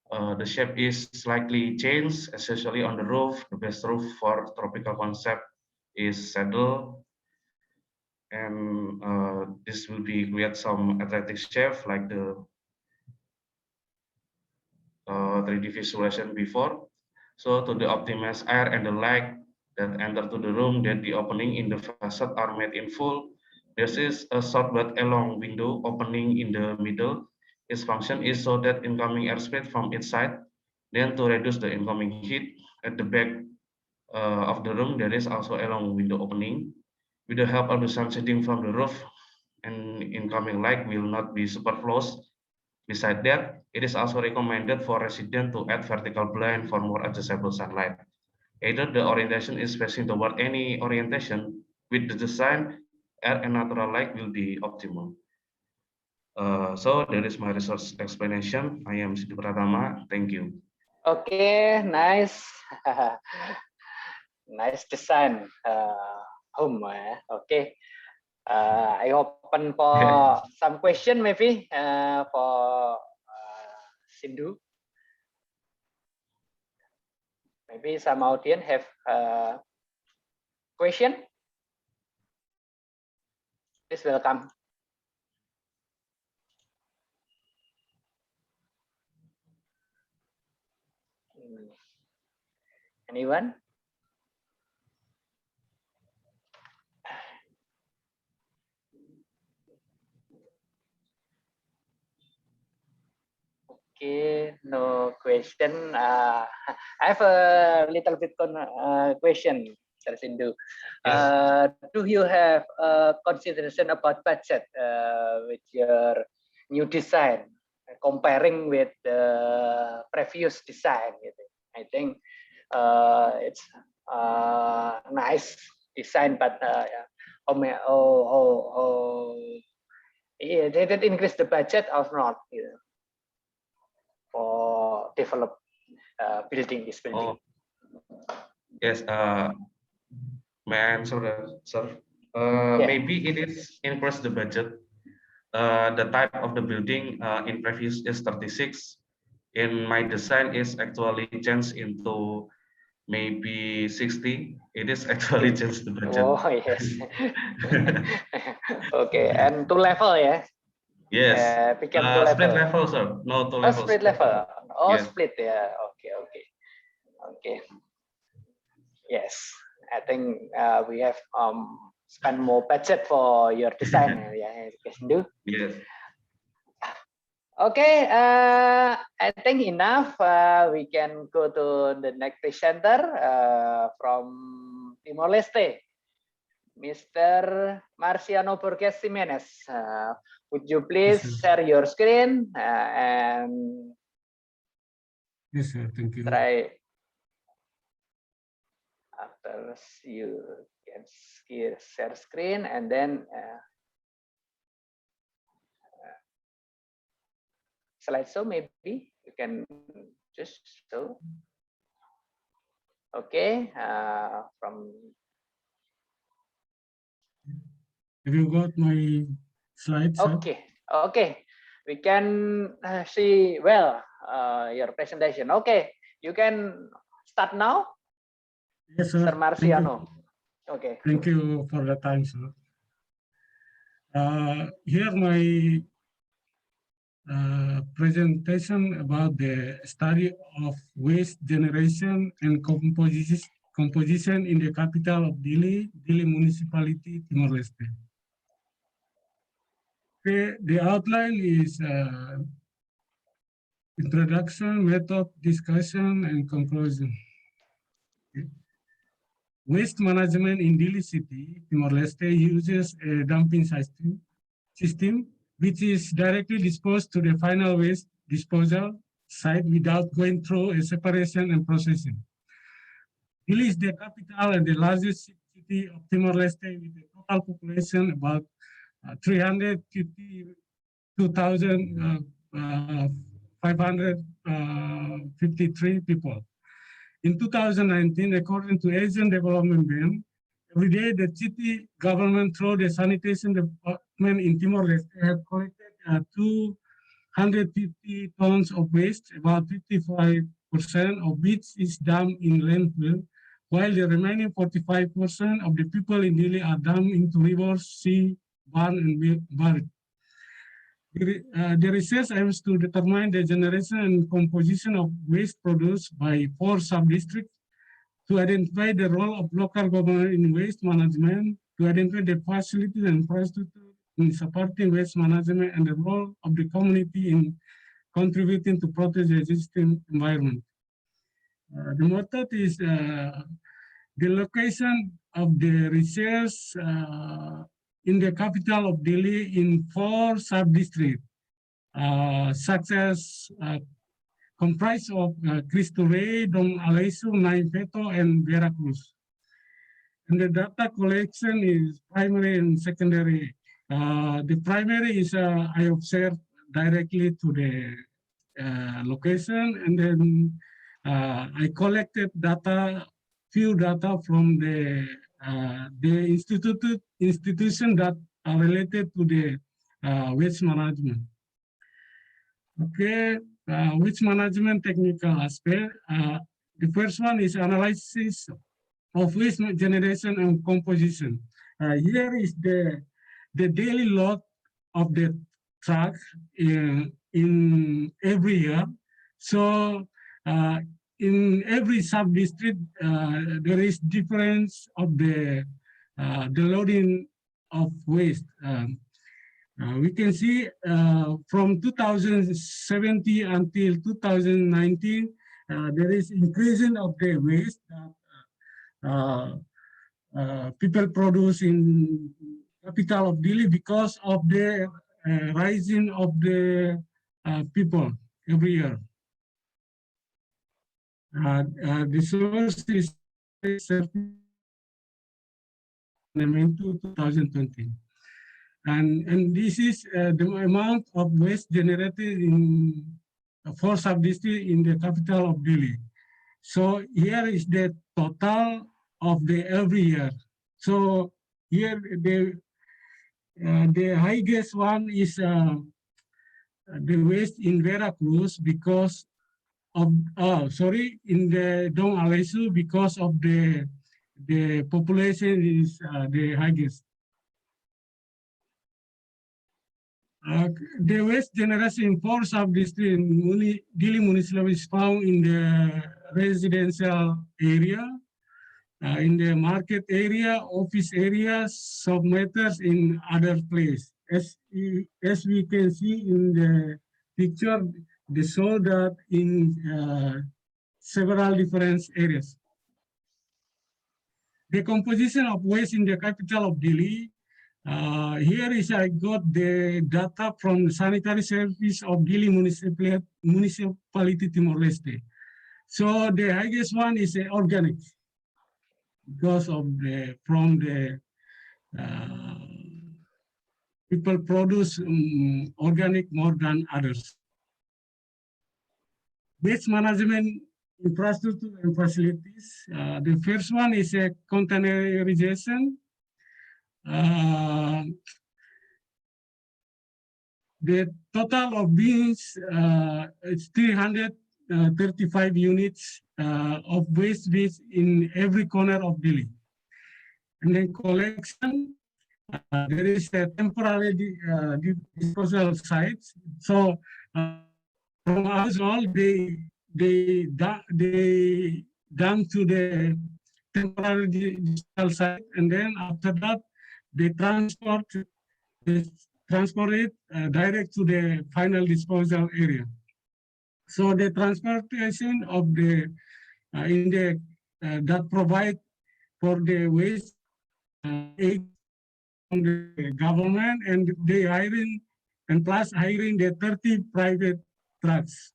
the shape is slightly changed, especially on the roof. The best roof for tropical concept is saddle, and this will be create some attractive shape like the 3D visualization before. So to the optimize air and the light that enter to the room, that the opening in the facade are made in full. This is a short but a long window opening in the middle. Its function is so that incoming airspace from its side, then to reduce the incoming heat at the back of the room, there is also a long window opening. With the help of the sun shading from the roof, and incoming light will not be superfluous. Besides that, it is also recommended for residents to add vertical blind for more adjustable sunlight. Either the orientation is facing toward any orientation, with the design, air and natural light will be optimal. So that is my resource explanation. I am Siti Pratama. Thank you. Okay, nice. Nice design home. Okay. I open for some question maybe for Sindhu. Maybe some audience have question. Please welcome. Anyone? Okay, no question. I have a little bit question, Sir Sindhu. Yes. Do you have a consideration about budget with your new design, comparing with the previous design? I think it's nice design, but did it increase the budget or not? For develop building this building. Yes. May I answer that, sir? Yeah. Maybe it is increase the budget. The type of the building in previous is 36. In my design is actually changed into maybe 60. It is actually changed the budget. Oh yes. Okay, and two level, yeah. Yes. Become two split level. level, sir. No, two levels. Split level. Oh, Yes. split, yeah. Okay. Yes, I think we have spend more budget for your design. Yeah, do. Yes. Okay, I think enough. We can go to the next presenter from Timor Leste, Mr. Marciano Borges Jimenez. Would you please share your screen and Yes, sir. Thank you. try after you can share screen and then slideshow maybe you can just show. Okay, from. Have you got my slides? Okay, we can see well your presentation. Okay, you can start now. Yes, sir. Sir Marciano. Okay. Thank you for the time, sir. Here my presentation about the study of waste generation and composition in the capital of Dili Municipality, Timor-Leste. The outline is introduction, method, discussion, and conclusion. Waste management in Dili City, Timor-Leste uses a dumping system which is directly disposed to the final waste disposal site without going through a separation and processing. Dili is the capital and the largest city of Timor-Leste with a total population about 352,553 people. In 2019, according to Asian Development Bank, every day the city government through the sanitation department in Timor-Leste have collected 250 tons of waste, about 55% of which is dumped in landfill, while the remaining 45% of the people in Dili are dumped into rivers, sea, barn, and buried. The research aims to determine the generation and composition of waste produced by 4 sub-districts, to identify the role of local government in waste management, to identify the facilities and infrastructure in supporting waste management, and the role of the community in contributing to protect the existing environment. The method is the location of the research in the capital of Dili in 4 sub-districts, such as comprised of Cristo Rey, Dong Alaisu, Naim Peto, and Veracruz. And the data collection is primary and secondary. The primary is I observe directly to the location, and then I collected few data from the institution that are related to the waste management. Okay, waste management technical aspect. The first one is analysis of waste generation and composition. Here is the daily load of the truck in every year. So in every sub-district, there is difference of the loading of waste. We can see from 2017 until 2019, there is increasing of the waste that people produce in capital of Dili because of the rising of the people every year. The source is into 2020. And this is the amount of waste generated in 4 sub-districts in the capital of Dili. So here is the total of the every year. So here the highest one is the waste in Veracruz because of in the Dong Alaisu because of the population is the highest. The waste generation in 4 sub-districts in Dili municipality is found in the residential area, in the market area, office areas, sub-meters in other places. As we can see in the picture, they show that in several different areas. The composition of waste in the capital of Dili. Here is I got the data from the sanitary service of Dili municipality Timor-Leste. So the highest one is organic because of from the people produce organic more than others. Waste management infrastructure and facilities. The first one is a containerization. The total of bins is 335 units of waste bins in every corner of Dili. And then collection, there is a temporary disposal sites. So from us all, they dump to the temporary disposal site, and then after that they transport it direct to the final disposal area. So the transportation of the that provide for the waste aid from the government, and they hiring and plus hiring the 30 private trucks.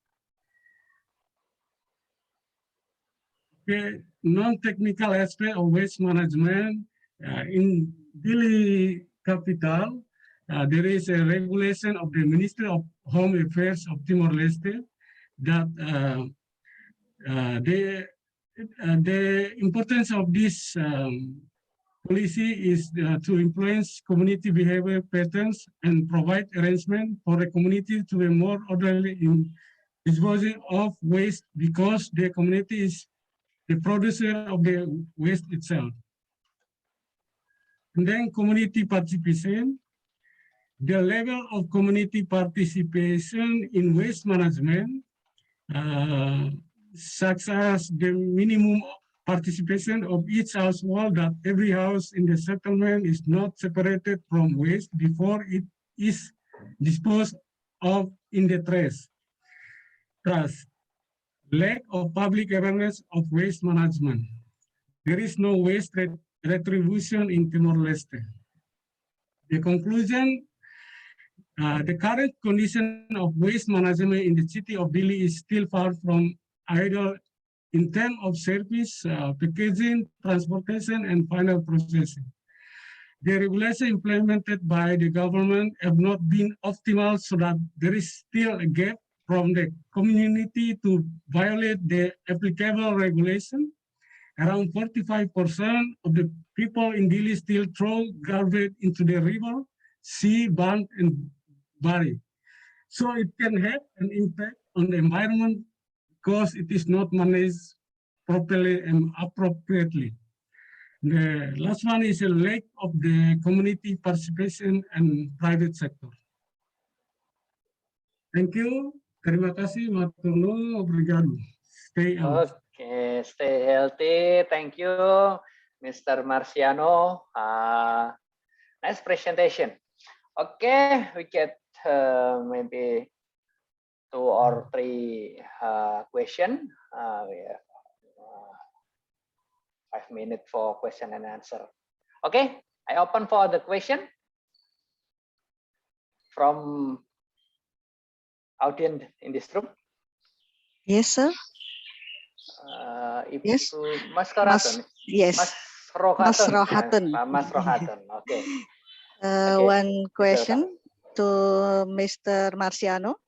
The non-technical aspect of waste management in Dili capital, there is a regulation of the Ministry of Home Affairs of Timor-Leste that the importance of this policy is to influence community behavior patterns and provide arrangement for the community to be more orderly in disposing of waste, because the community is the producer of the waste itself. And then community participation. The level of community participation in waste management, such as the minimum participation of each household, that every house in the settlement is not separated from waste before it is disposed of in the trash. Lack of public awareness of waste management. There is no waste retribution in Timor-Leste. The conclusion, the current condition of waste management in the city of Dili is still far from ideal in terms of service, packaging, transportation, and final processing. The regulations implemented by the government have not been optimal, so that there is still a gap from the community to violate the applicable regulation. Around 45% of the people in Dili still throw garbage into the river, sea, burn, and bury. So it can have an impact on the environment because it is not managed properly and appropriately. The last one is a lack of the community participation and private sector. Thank you. Terima kasih. Matur nuwun. Obrigado. Stay out. Okay, stay healthy. Thank you, Mr. Marciano. Nice presentation. Okay, we get maybe 2 or 3 questions. We have 5 minutes for question and answer. Okay, I open for the question from audience in this room. Yes, sir. Ibu Yes. Mas Rohatun. Yes. Mas Rohatun. Mas Rohatun. Mas Rohatun. Okay. One question to Mr. Marciano.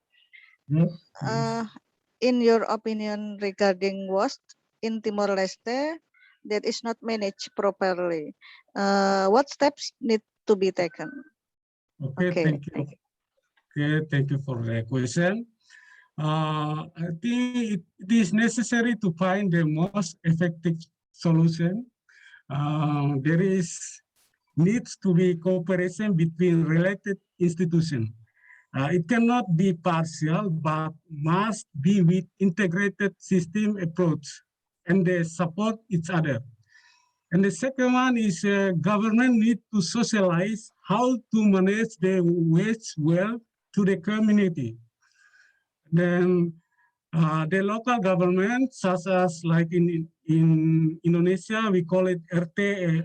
In your opinion regarding waste in Timor-Leste that is not managed properly, what steps need to be taken? Okay, thank you. Okay, thank you for the question. I think it is necessary to find the most effective solution. There needs to be cooperation between related institutions. It cannot be partial, but must be with integrated system approach, and they support each other. And the second one is government need to socialize how to manage the waste well to the community. Then the local government, such as like in Indonesia, we call it RT,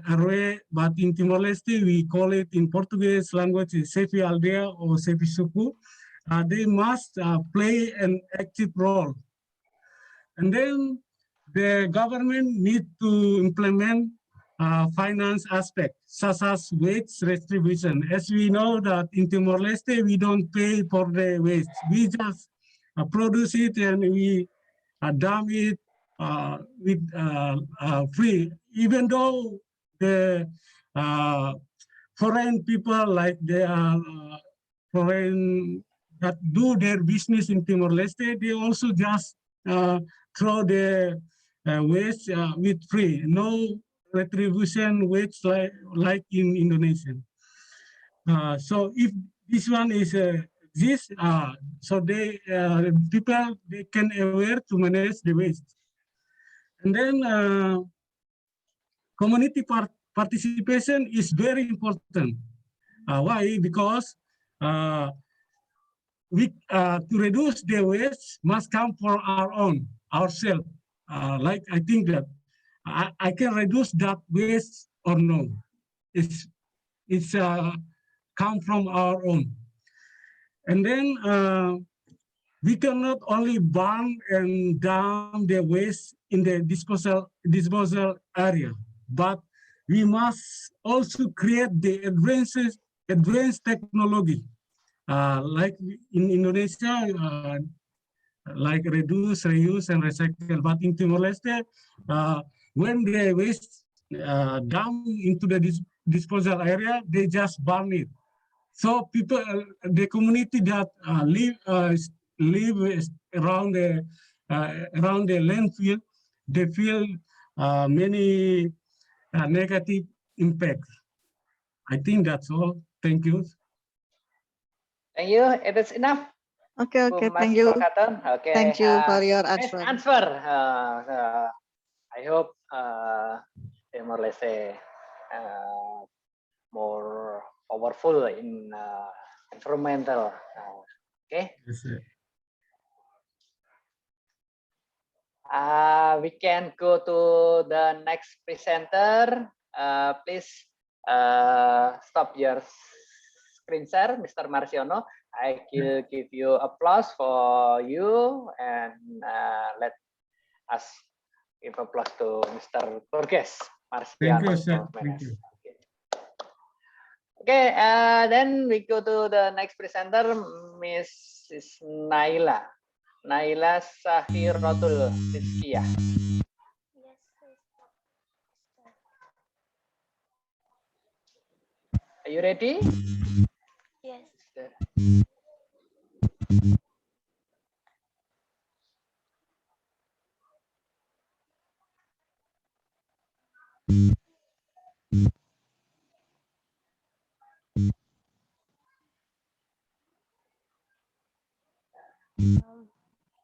RW, but in Timor-Leste, we call it in Portuguese language, Sevi Aldea or Sevi Suku. They must play an active role. And then the government need to implement finance aspect, such as waste distribution. As we know that in Timor-Leste, we don't pay for the waste. We just produce it and we dump it with free. Even though the foreign people, like they are foreign that do their business in Timor-Leste, they also just throw the waste with free, no retribution waste like in Indonesia. So if this one is this, so they people they can aware to manage the waste, and then community participation is very important. Why? Because we to reduce the waste must come from our own ourselves. Like I think that I can reduce that waste or no. It's come from our own, and then we cannot only burn and dump the waste in the disposal area, but we must also create the advanced technology, like in Indonesia, like reduce, reuse, and recycle. But in Timor-Leste, when the waste dump into the disposal area, they just burn it. So people, the community that live around the landfill, they feel many negative impacts. I think that's all. Thank you. Thank you. It is enough. Okay, Bu okay, Mas thank you. Rohatun. Okay. Thank you for your Nice answer. answer. I hope Timor-Leste more powerful in environmental. Okay. Yes, sir. We can go to the next presenter. Please stop your screen share, Mr. Marciono. I will give you applause for you, and let us give applause to Mr. Burgess Thank you, Marciano. sir. Thank you. Okay, then we go to the next presenter, Mrs. Naila. Naila Sahiratul Rizkiyah. Are you ready? Yes.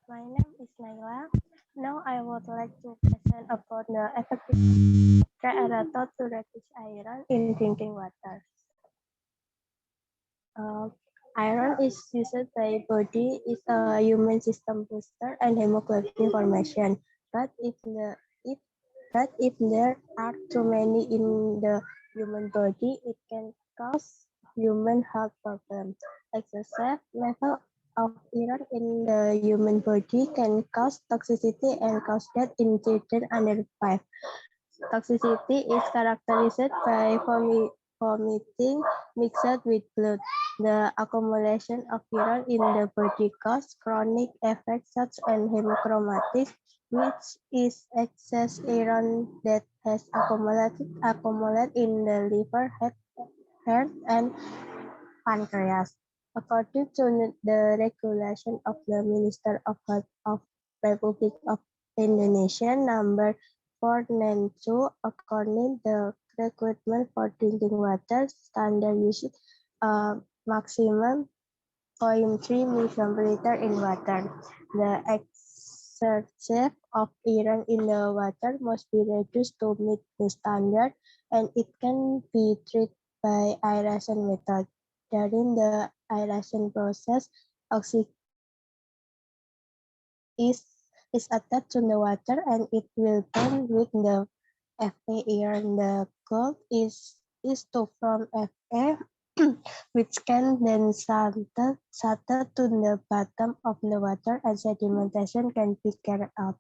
My name is Naila. Now I would like to present about the effective triaerator to reduce iron in drinking water. Iron is used by body is a human system booster and hemoglobin formation. But if there are too many in the human body, it can cause human health problems. Excessive level of iron in the human body can cause toxicity and cause death in children under 5. Toxicity is characterized by vomiting mixed with blood. The accumulation of iron in the body causes chronic effects such as hemochromatitis, which is excess iron that has accumulated in the liver, heart, and pancreas. According to the regulation of the Minister of Health of Republic of Indonesia number 492, according the requirement for drinking water, standard usage maximum 0.3 milligram per liter in water. The excess of iron in the water must be reduced to meet the standard, and it can be treated by aeration method. During the aeration process, oxygen is attached to the water and it will burn with the Fa iron. The goal is to form Fa which can then settle to the bottom of the water and sedimentation can be carried out.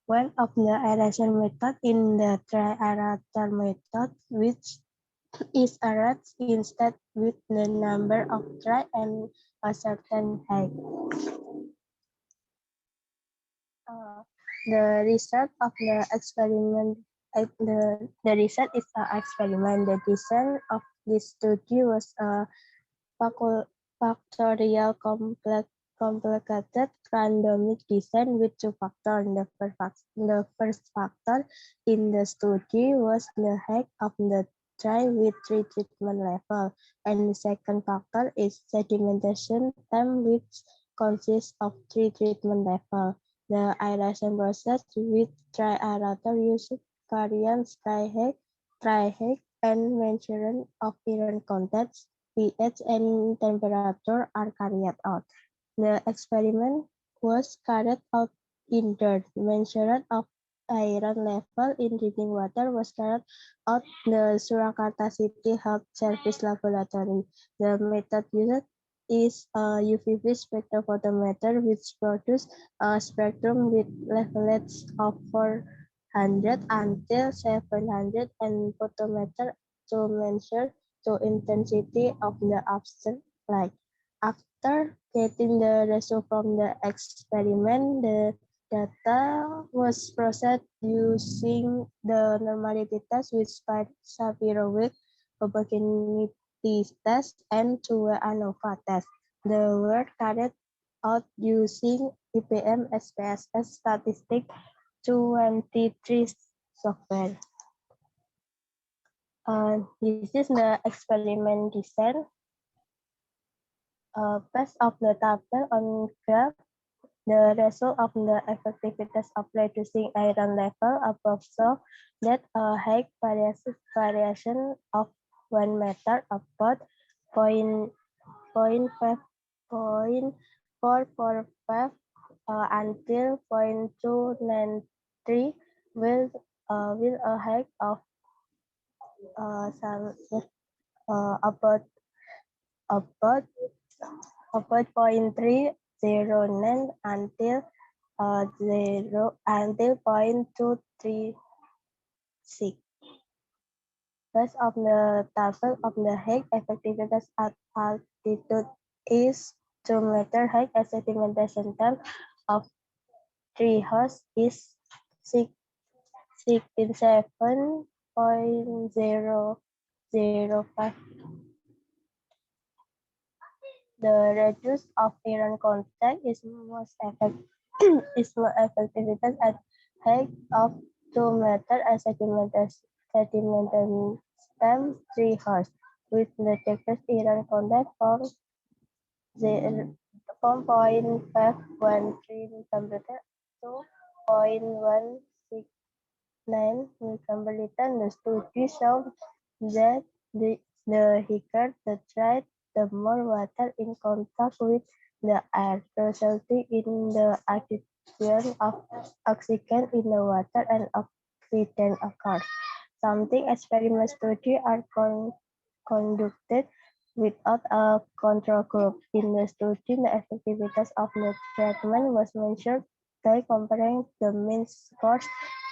One of the aeration method in the triaerator method, which is arranged instead with the number of try and a certain height. The result of the experiment, the result is an experiment. The design of this study was a factorial complicated randomic design with 2 factors. The first factor in the study was the height of the dry with 3 treatment level. And the second factor is sedimentation time, which consists of 3 treatment level. The aeration process with dry aerator uses variance tri-Hague and measurement of iron contents, pH and temperature are carried out. The experiment was carried out in dirt. Measurement of iron level in drinking water was carried out the Surakarta City Health Service Laboratory. The method used is a UVV spectrophotometer which produces a spectrum with wavelengths of 400 until 700 and photometer to measure the intensity of the abstract light. After getting the result from the experiment, the data was processed using the normality test with Shapiro-Wilk homogeneity test and two-way ANOVA test. The work carried out using IBM SPSS Statistic 23 software. This is the experiment design. Based of the table on graph, the result of the effectiveness of reducing iron level above so that a high variation of 1 meter about 0.445 until 0.293 with a height of about 0.309 until 0.236. Based on the table of the Hague effectiveness at altitude is 2 meter high, as sedimentation time of 3 hours is 67.005. The reduce of iron contact is most effective at height of 2 meters as sedimentation time 3 hours, with the decreased iron contact from 0.513 millimeter to 0.169 millimeter. The study showed that the thicker the dry, the more water in contact with the air, resulting in the addition of oxygen in the water and oxidation occurs. Something experiment studies are conducted without a control group. In the study, the effectiveness of the treatment was measured by comparing the mean scores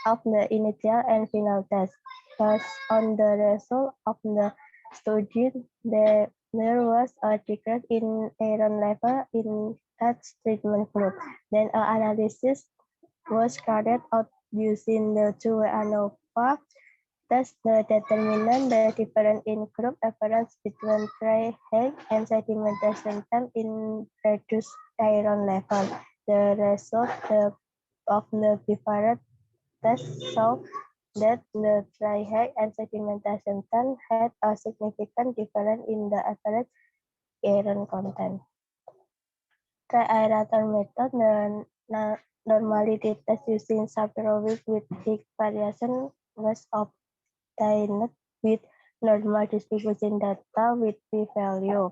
of the initial and final test. Based on the result of the study, there was a decrease in iron level in that treatment group. Then an analysis was carried out using the two-way ANOVA test to determine the difference in group appearance between tri-Hague and sedimentation time in reduced iron level. The result of the different tests showed that the tri-Hague and sedimentation time had a significant difference in the average iron content. Tri-aerator method, the normality test using Shapiro-Wilk with Higgs variation was obtained with normal distribution data with p-value.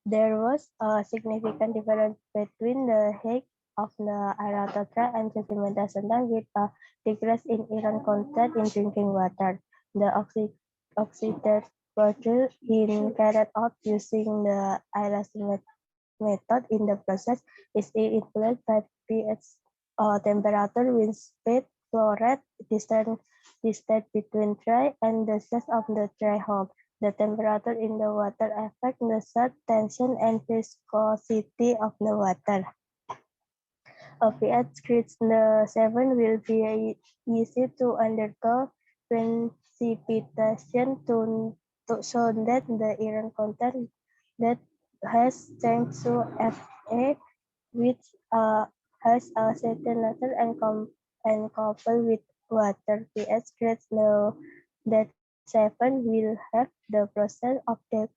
There was a significant difference between the height of the aerator tract and sedimentation time with a decrease in iron content in drinking water. The oxidative process in carried out using the aeration method in the process is influenced by pH, temperature, wind speed, flow rate, distance between dry and the size of the dry hole. The temperature in the water affects the surface tension and viscosity of the water. A pH greater 7 will be easy to undergo precipitation to show that the iron content that has changed to Fa, which has a certain nature and coupled with water. pH grades low that will have the process of the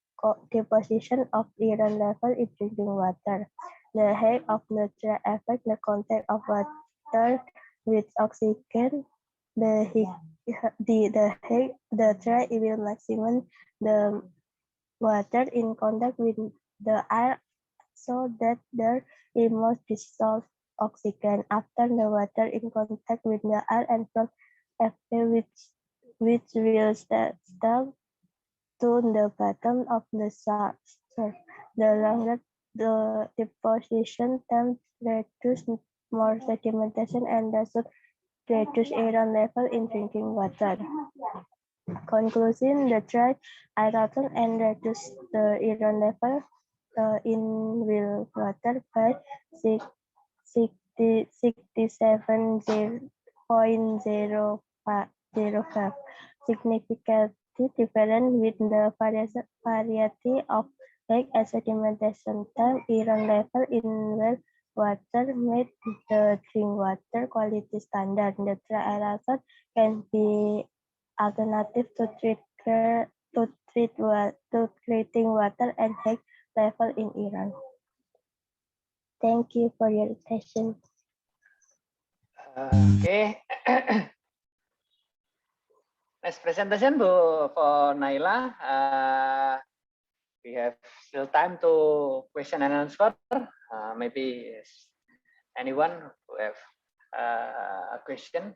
deposition of iron level in drinking water. The height of the tray affects the contact of water with oxygen. The tray will maximum the water in contact with the air so that there is more dissolved oxygen after the water in contact with the air and from effect which will start to the bottom of the surface. The longer the deposition time, reduce more sedimentation and thus reduce iron level in drinking water. Conclusion: the dry aerator and reduce the iron level in well water by 67.05, significantly different with the variety of lake and sedimentation time. Iron level in well water made the drink water quality standard. The dry aerator can be alternative to treating water and high level in Iran. Thank you for your attention. Okay. Next presentation for Naila. We have still time to question and answer. Maybe anyone who have a question,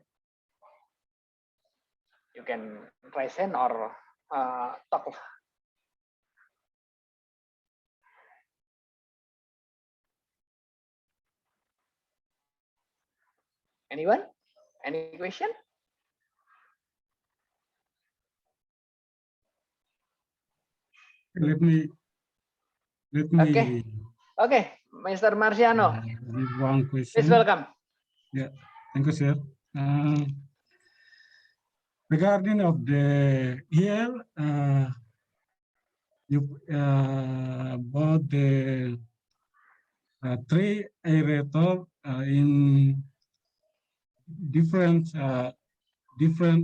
you can raise hand or talk. Anyone? Any question? Let me. Okay, Mr. Marciano. Give one question. Please welcome. Yeah, thank you, sir. Regarding of the here, about the three aerator in different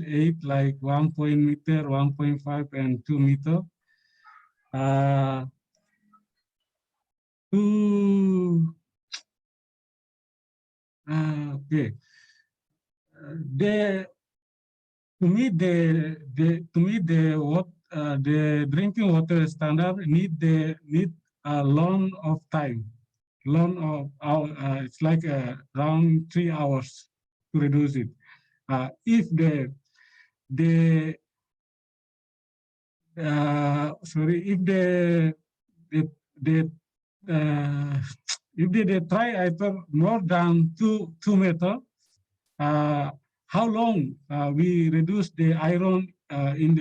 age, like 1 meter, 1.5, and 2 meter. Okay. The drinking water standard need a long of time. It's like around 3 hours to reduce it. If if they try either more than 2 meter, how long we reduce the iron in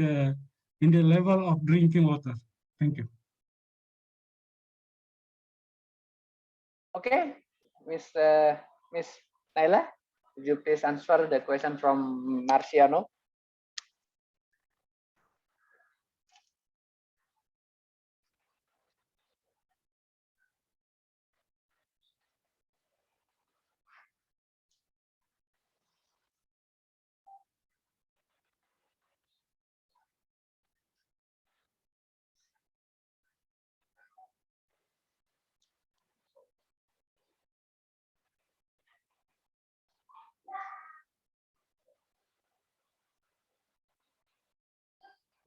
the level of drinking water? Thank you. Okay, Miss Naila, would you please answer the question from Marciano?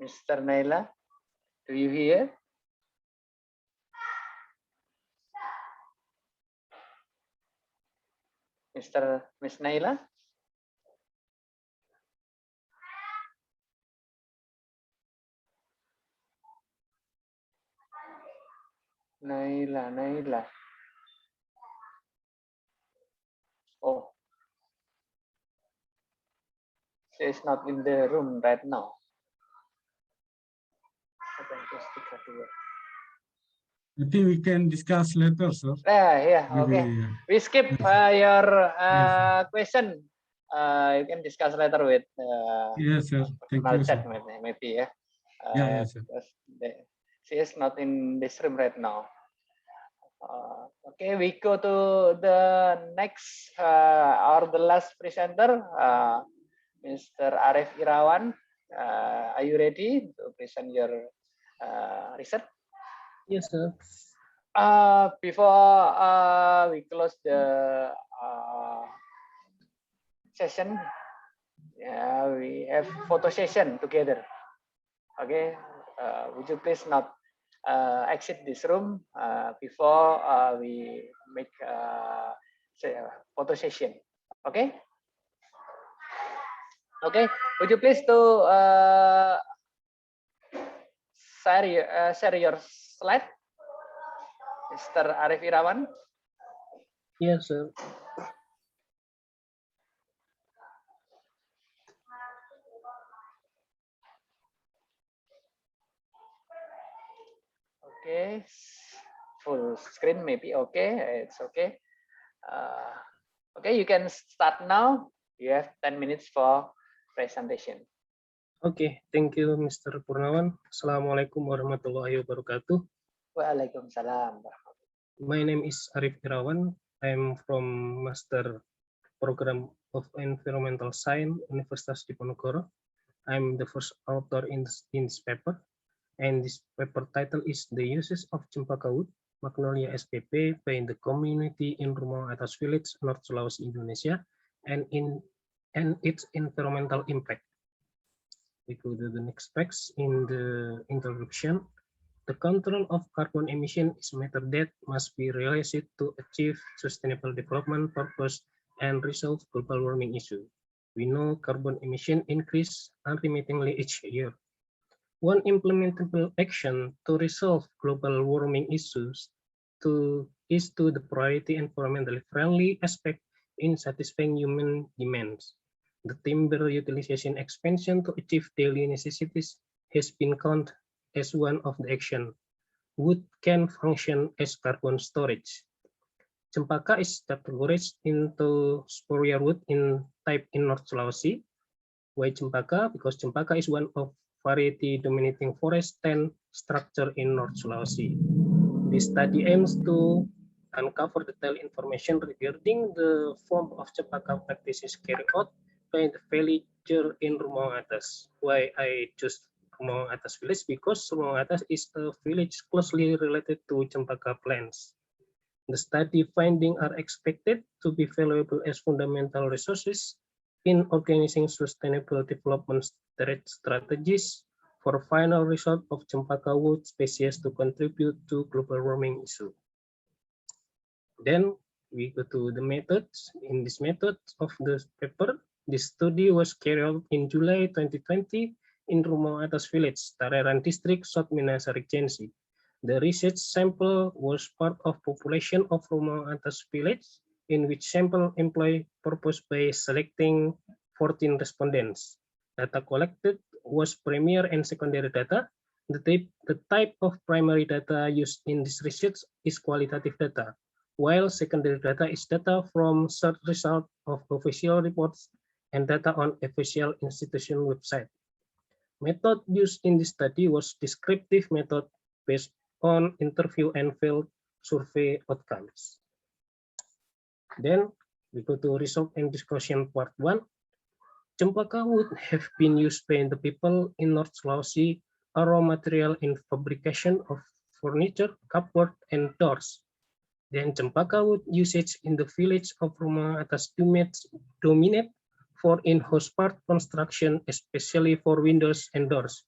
Mr. Naila, do you hear? Miss Naila? Naila. Oh, she is not in the room right now. I think we can discuss later, sir. Yeah, Maybe, okay. We skip your question. You can discuss later with yes, sir. Thank you, sir. maybe, yeah. Yes, sir. She is not in this room right now. Okay, we go to the next or the last presenter, Mr. Arif Irawan. Are you ready to present your research? Yes, sir. Before we close the session, we have photo session together. Okay, would you please not exit this room before we make photo session? Okay. Okay, would you please to share your slide, Mr. Arif Irawan? Yes, sir. Okay, full screen maybe okay. It's okay. Okay, you can start now. You have 10 minutes for presentation. Okay, thank you, Mr. Purnawan. Assalamualaikum warahmatullahi wabarakatuh. Waalaikumsalam. My name is Arif Irawan. I'm from Master Program of Environmental Science, Universitas Diponegoro. I'm the first author in this paper, and this paper title is The Uses of Cempaka Wood, Magnolia spp by the community in Rumah Atas Village, North Sulawesi, Indonesia, and its environmental impact. We go to the next specs in the introduction. The control of carbon emission is a matter that must be realized to achieve sustainable development purpose and resolve global warming issue. We know carbon emission increase unremittingly each year. One implementable action to resolve global warming issues is to the priority environmentally friendly aspect in satisfying human demands. The timber utilization expansion to achieve daily necessities has been counted as one of the action. Wood can function as carbon storage. Cempaka is categorized into sporia wood in type in North Sulawesi. Why Cempaka? Because Cempaka is one of variety dominating forest and structure in North Sulawesi. This study aims to uncover detailed information regarding the form of Cempaka practices carried out by the villager in Rumah Atas. Why I choose Rumah Atas village? Because Rumah Atas is a village closely related to Cempaka plants. The study findings are expected to be valuable as fundamental resources in organizing sustainable development strategies for final result of Cempaka wood species to contribute to global warming issue. Then we go to the methods. In this method of the paper, this study was carried out in July 2020 in Rumah Atas Village, Tareran District, South Minahasa Regency. The research sample was part of population of Rumah Atas Village, in which sample employed purpose by selecting 14 respondents. Data collected was primary and secondary data. The type of primary data used in this research is qualitative data, while secondary data is data from search result of official reports and data on official institution website. Method used in this study was descriptive method based on interview and field survey outcomes. Then we go to result and discussion part 1. Cempaka wood have been used by the people in North Sulawesi as raw material in fabrication of furniture, cupboard, and doors. Then Cempaka wood usage in the village of Rumah Atas dominate for in-house part construction, especially for windows and doors.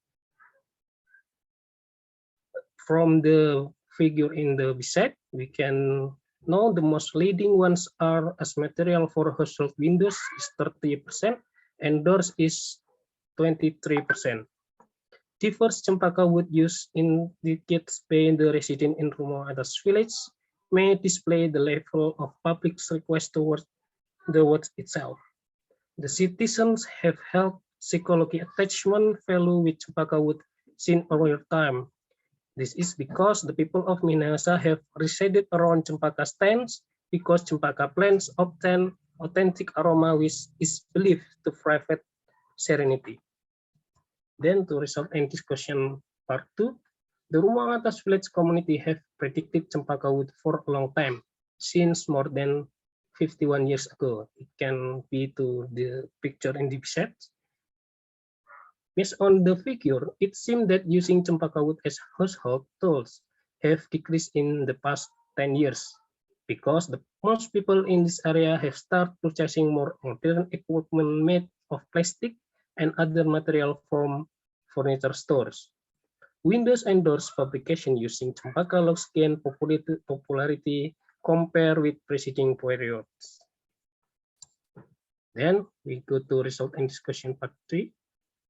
From the figure in the beside, we can know the most leading ones are as material for household windows is 30% and doors is 23%. Diverse Cempaka wood used indicates by the resident in Rumah Atas village may display the level of public's request towards the wood itself. The citizens have held psychological attachment value with Cempaka wood since earlier time. This is because the people of Minahasa have resided around Cempaka stands because Cempaka plants obtain authentic aroma which is believed to provide serenity. Then to result and discussion part 2, the Rumah Atas village community have predicted Cempaka wood for a long time, since more than 51 years ago. It can be to the picture in the set. Based on the figure, it seems that using Cempaka wood as household tools have decreased in the past 10 years because most people in this area have started purchasing more modern equipment made of plastic and other material from furniture stores. Windows and doors fabrication using Cempaka logs gained popularity compared with preceding periods. Then we go to result and discussion part 3.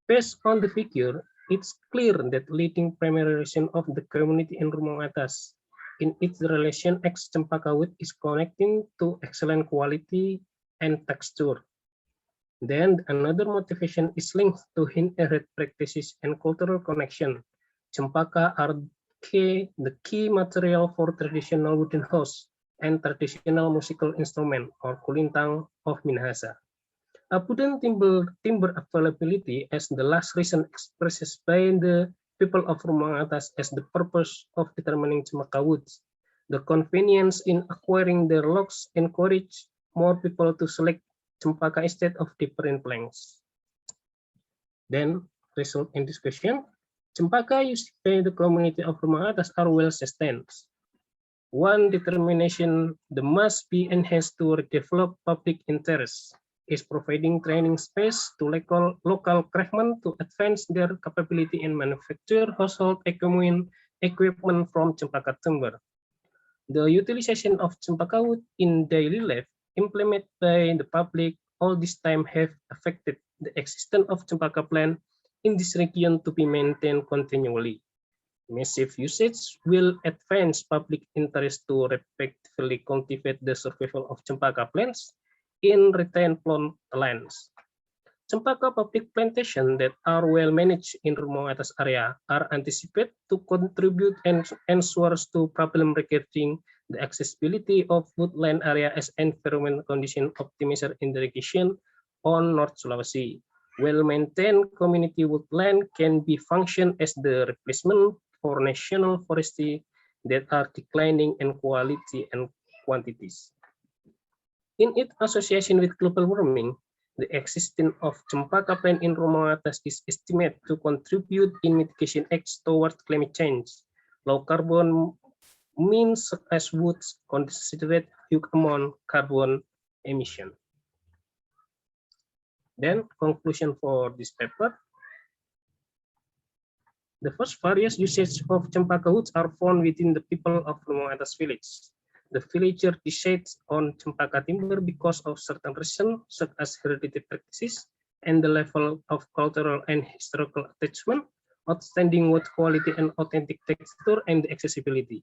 Based on the figure, it's clear that leading primary reason of the community in Rumong Atas in its relation ex Cempaka wood is connecting to excellent quality and texture. Then another motivation is linked to inherent practices and cultural connection. Cempaka are the key material for traditional wooden house and traditional musical instrument or kulintang of Minahasa. Abundant timber availability as the last reason expressed by the people of Rumong Atas as the purpose of determining Cempaka woods. The convenience in acquiring their logs encourage more people to select Cempaka instead of different planks. Then, result and discussion. Cempaka used by the community of Rumong Atas are well sustained. One determination that must be enhanced to develop public interest is providing training space to local craftsmen to advance their capability in manufacture household equipment from Cempaka timber. The utilization of Cempaka wood in daily life implemented by the public all this time have affected the existence of Cempaka plant in this region to be maintained continually. Massive usage will advance public interest to effectively cultivate the survival of Cempaka plants in retained lands. Cempaka public plantation that are well managed in Rumong Atas area are anticipated to contribute and answers to problem regarding the accessibility of woodland area as environmental condition optimizer in the region on North Sulawesi. Well-maintained community woodland can be function as the replacement for national forestry that are declining in quality and quantities. In its association with global warming, the existence of Cempaka plant in Rumong Atas is estimated to contribute in mitigation acts towards climate change. Low carbon means as woods considered huge amount carbon emission. Then conclusion for this paper. The first various usages of Cempaka woods are found within the people of Rumong Atas village. The villager decides on Cempaka timber because of certain reasons, such as hereditary practices and the level of cultural and historical attachment, outstanding wood quality and authentic texture, and the accessibility.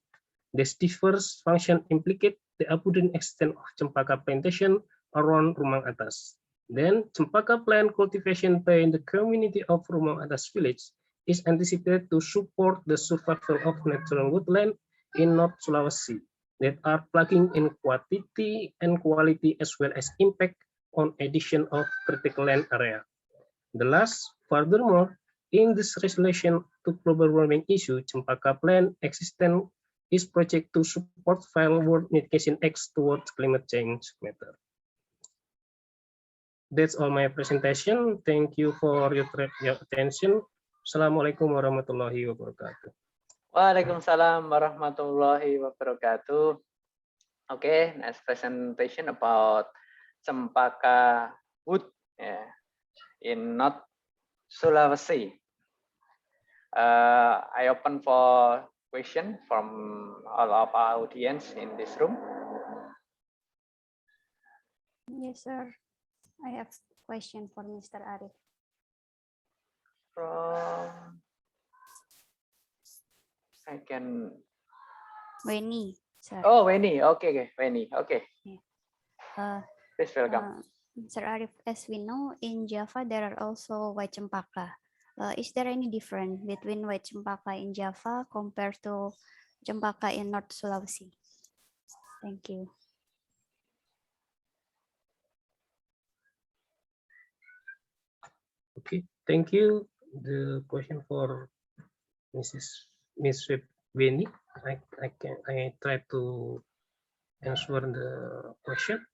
These diverse functions implicate the abundant extent of Cempaka plantation around Rumong Atas. Then, Cempaka plant cultivation by the community of Rumong Atas village is anticipated to support the survival of natural woodland in North Sulawesi that are plugging in quantity and quality as well as impact on addition of critical land area. The last, furthermore, in this relation to global warming issue, Cempaka plant existence is project to support world mitigation acts towards climate change matter. That's all my presentation. Thank you for your attention. Assalamualaikum warahmatullahi wabarakatuh. Waalaikumsalam warahmatullahi wabarakatuh. Okay, next presentation about Cempaka wood in North Sulawesi. I open for question from all of our audience in this room. Yes, sir. I have question for Mr. Arif. From I can. Weni, sir. Oh, Weni. Okay, Weni. Okay. Please welcome. Mr. Arif, as we know, in Java there are also white Cempaka. Is there any difference between white Cempaka in Java compared to Cempaka in North Sulawesi? Thank you. Okay, thank you. The question for Miss Weni. I try to answer the question.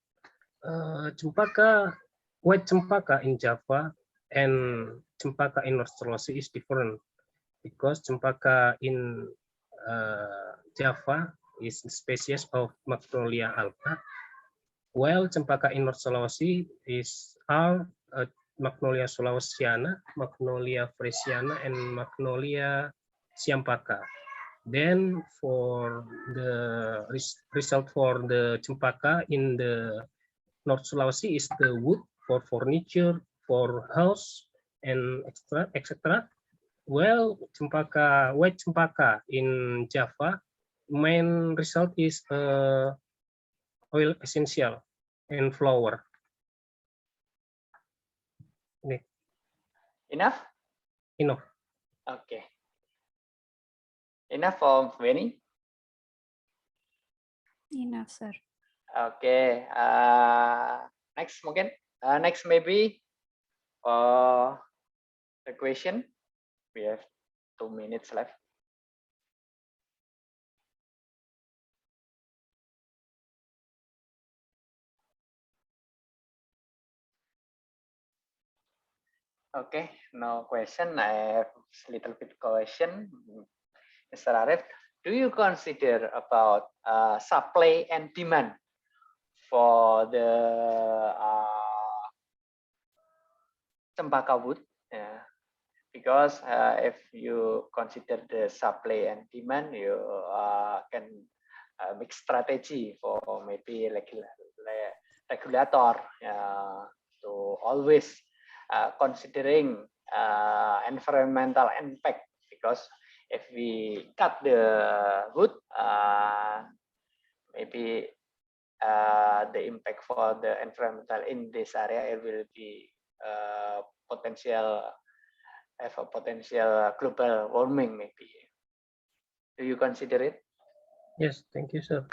White Cempaka in Java and Cempaka in North Sulawesi is different because Cempaka in Java is the species of Magnolia alba, while Cempaka in North Sulawesi is Magnolia sulawesiana, Magnolia fresiana, and Magnolia siampaka. Then for the result for the Cempaka in the North Sulawesi is the wood for furniture, for house, and etc. Well, white Cempaka in Java, main result is oil essential and flower. Enough? Enough. Okay. Enough for Veni? Enough, sir. Okay. Next mungkin. Next maybe for the question. We have 2 minutes left. Okay, no question. I have a little bit question. Mr. Arif, do you consider about supply and demand for the Cempaka wood? Yeah. Because if you consider the supply and demand, you can make strategy for maybe like regulator to always considering environmental impact, because if we cut the wood, maybe the impact for the environmental in this area, it will be have a potential global warming maybe. Do you consider it? Yes, thank you, sir.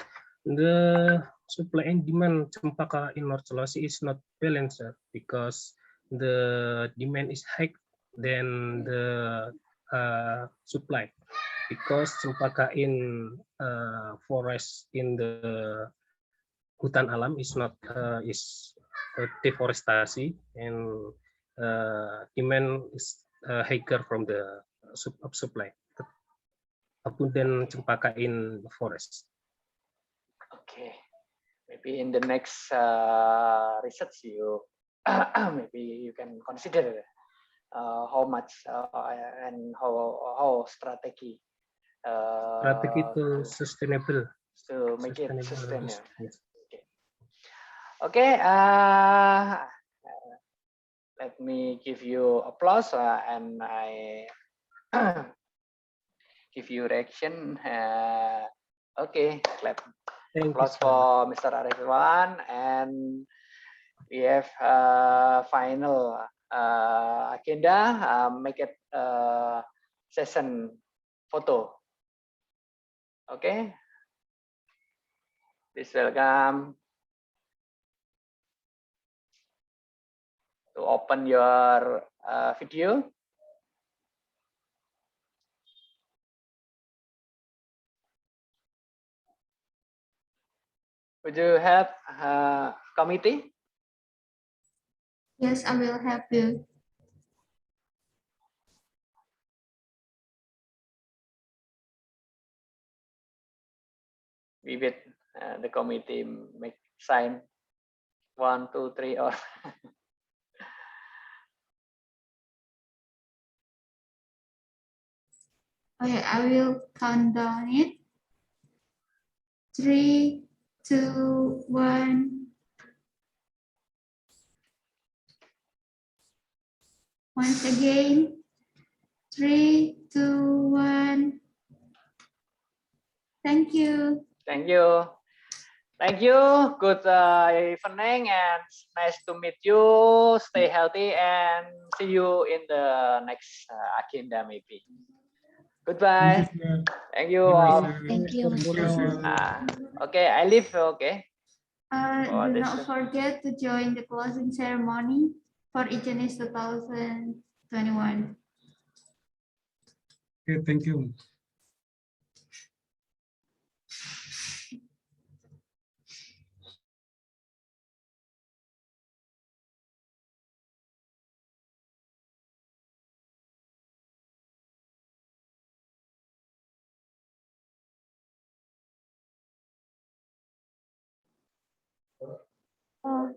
The supply and demand Cempaka in North Sulawesi is not balanced, sir, because the demand is high than the supply. Because Cempaka in forest in the hutan alam is not deforestasi, and demand is higher from the supply. Abundant Cempaka in the forest. Okay, maybe in the next research you maybe you can consider how much and how strategy to sustainable to make it sustainable. Yes. Okay, let me give you applause and I give you reaction. Okay, clap. Applause for Mr. Arif Irwan, and we have final agenda. Make it session photo. Okay, please welcome to open your video. Would you help committee? Yes, I will help you. We wait the committee make sign 1, 2, 3 or Okay, I will count down it. 3, 2, 1. Once again. 3, 2, 1. Thank you. Thank you. Thank you. Good evening and nice to meet you. Stay healthy and see you in the next agenda maybe. Goodbye. Thank you all. Thank you, Okay, I leave. Okay. Do not forget to join the closing ceremony for Ijenis 2021. Okay, thank you.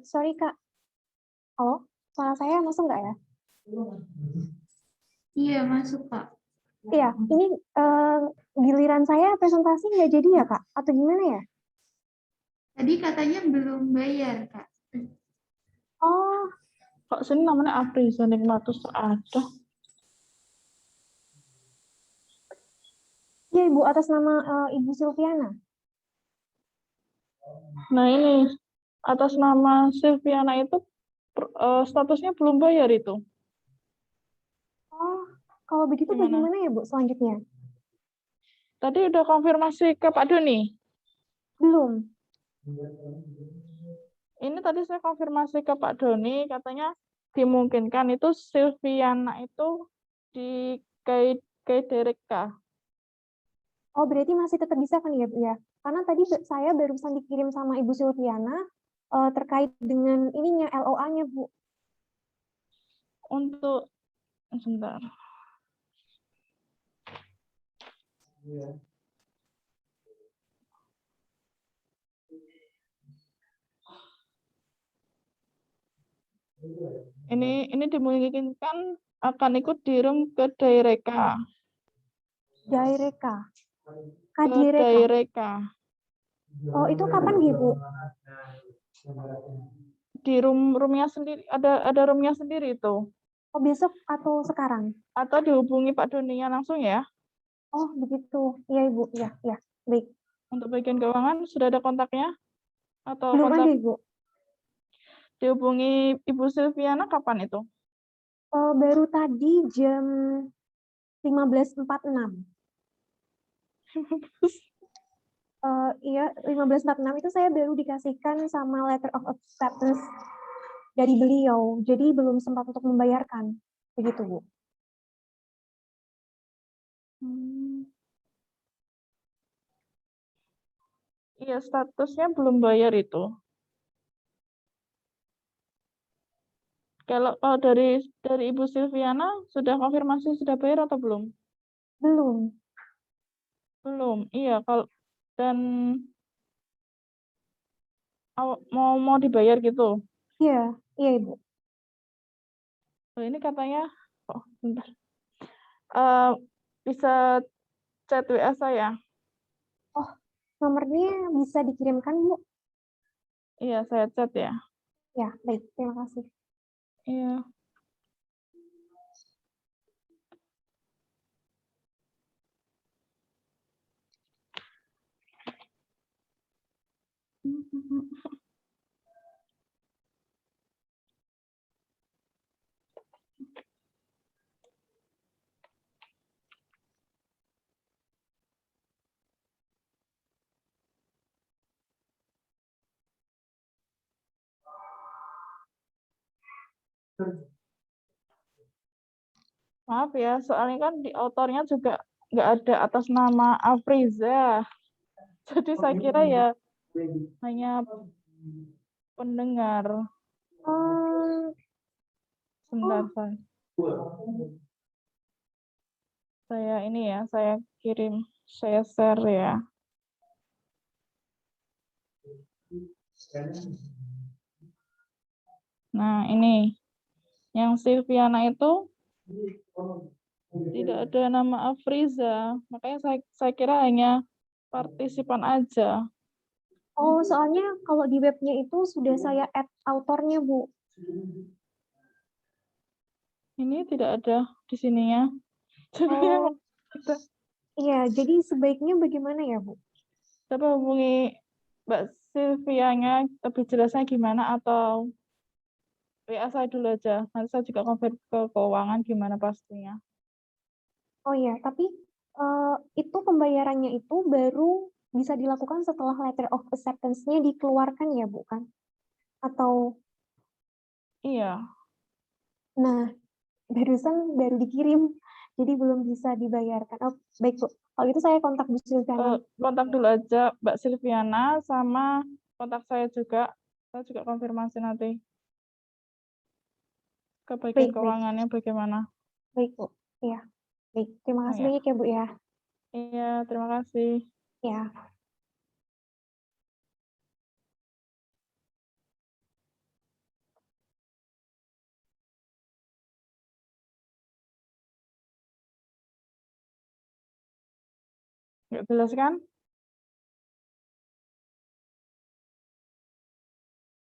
Sorry Kak. Oh, suara saya masuk nggak ya? Iya, masuk, Pak. Iya, ini giliran saya presentasi nggak jadi ya Kak? Atau gimana ya? Tadi katanya belum bayar, Kak. Oh, Kok sini namanya Afriza Nikmatus ada? iya Ibu, atas nama Ibu Silviana. Nah ini atas nama Silviana itu statusnya belum bayar itu. Oh, kalau begitu Gimana? bagaimana ya Bu selanjutnya? Tadi udah konfirmasi ke Pak Doni. Belum. Ini tadi saya konfirmasi ke Pak Doni, katanya dimungkinkan itu Silviana itu di Kaidereka. Oh, berarti masih tetap bisa kan ya Bu ya? Karena tadi saya barusan dikirim sama Ibu Silviana terkait dengan ininya LOA-nya Bu. Untuk sebentar. Ini dimungkinkan akan ikut di room ke Daireka. Daireka. Ke Kadireka. Daireka. Oh, itu kapan ya Bu? Di roomnya sendiri, ada roomnya sendiri itu. Oh, besok atau sekarang? Atau dihubungi Pak Doninya langsung ya. Oh, begitu. Iya Ibu, ya, ya. Baik. Untuk bagian keuangan sudah ada kontaknya? Atau Belum kontak ada Ibu. dihubungi Ibu Silviana kapan itu? Baru tadi jam 15.46. Iya, 15.46 itu saya baru dikasihkan sama letter of acceptance dari beliau. Jadi belum sempat untuk membayarkan. Begitu, Bu. Iya, statusnya belum bayar itu. Kalau dari Ibu Silviana sudah konfirmasi sudah bayar atau belum? Belum. Belum. Iya, kalau dan mau dibayar gitu. Iya, iya Ibu. Oh, ini katanya, bentar. Bisa chat WA saya. Oh, nomornya bisa dikirimkan, Bu? Iya, saya chat ya. Ya, baik. Terima kasih. Iya. Maaf ya, soalnya kan di autornya juga nggak ada atas nama Afriza. Jadi saya kira ya hanya pendengar. Sebentar, saya ini ya, saya kirim, saya share ya. Nah, ini yang Silviana itu tidak ada nama Afriza, makanya saya kira hanya partisipan aja. Oh, soalnya kalau di webnya itu sudah saya add autornya, Bu. Ini tidak ada di sininya. Oh, iya, jadi sebaiknya bagaimana ya, Bu? Coba hubungi Mbak Silvianya, lebih jelasnya gimana, atau WA saya dulu aja. Nanti saya juga konfirm ke keuangan gimana pastinya. Oh iya, tapi itu pembayarannya itu baru bisa dilakukan setelah letter of acceptance-nya dikeluarkan ya, Bu, kan? Atau? Iya. Nah, barusan baru dikirim, jadi belum bisa dibayarkan. Oh, baik, Bu. Kalau itu saya kontak Bu Silviana. Kontak dulu aja Mbak Silviana, sama kontak saya juga. Saya juga konfirmasi nanti ke bagian keuangannya bagaimana. Baik, Bu. Iya. Baik, terima kasih banyak ya, Bu ya. Iya, terima kasih. Ya. Nggak jelas kan?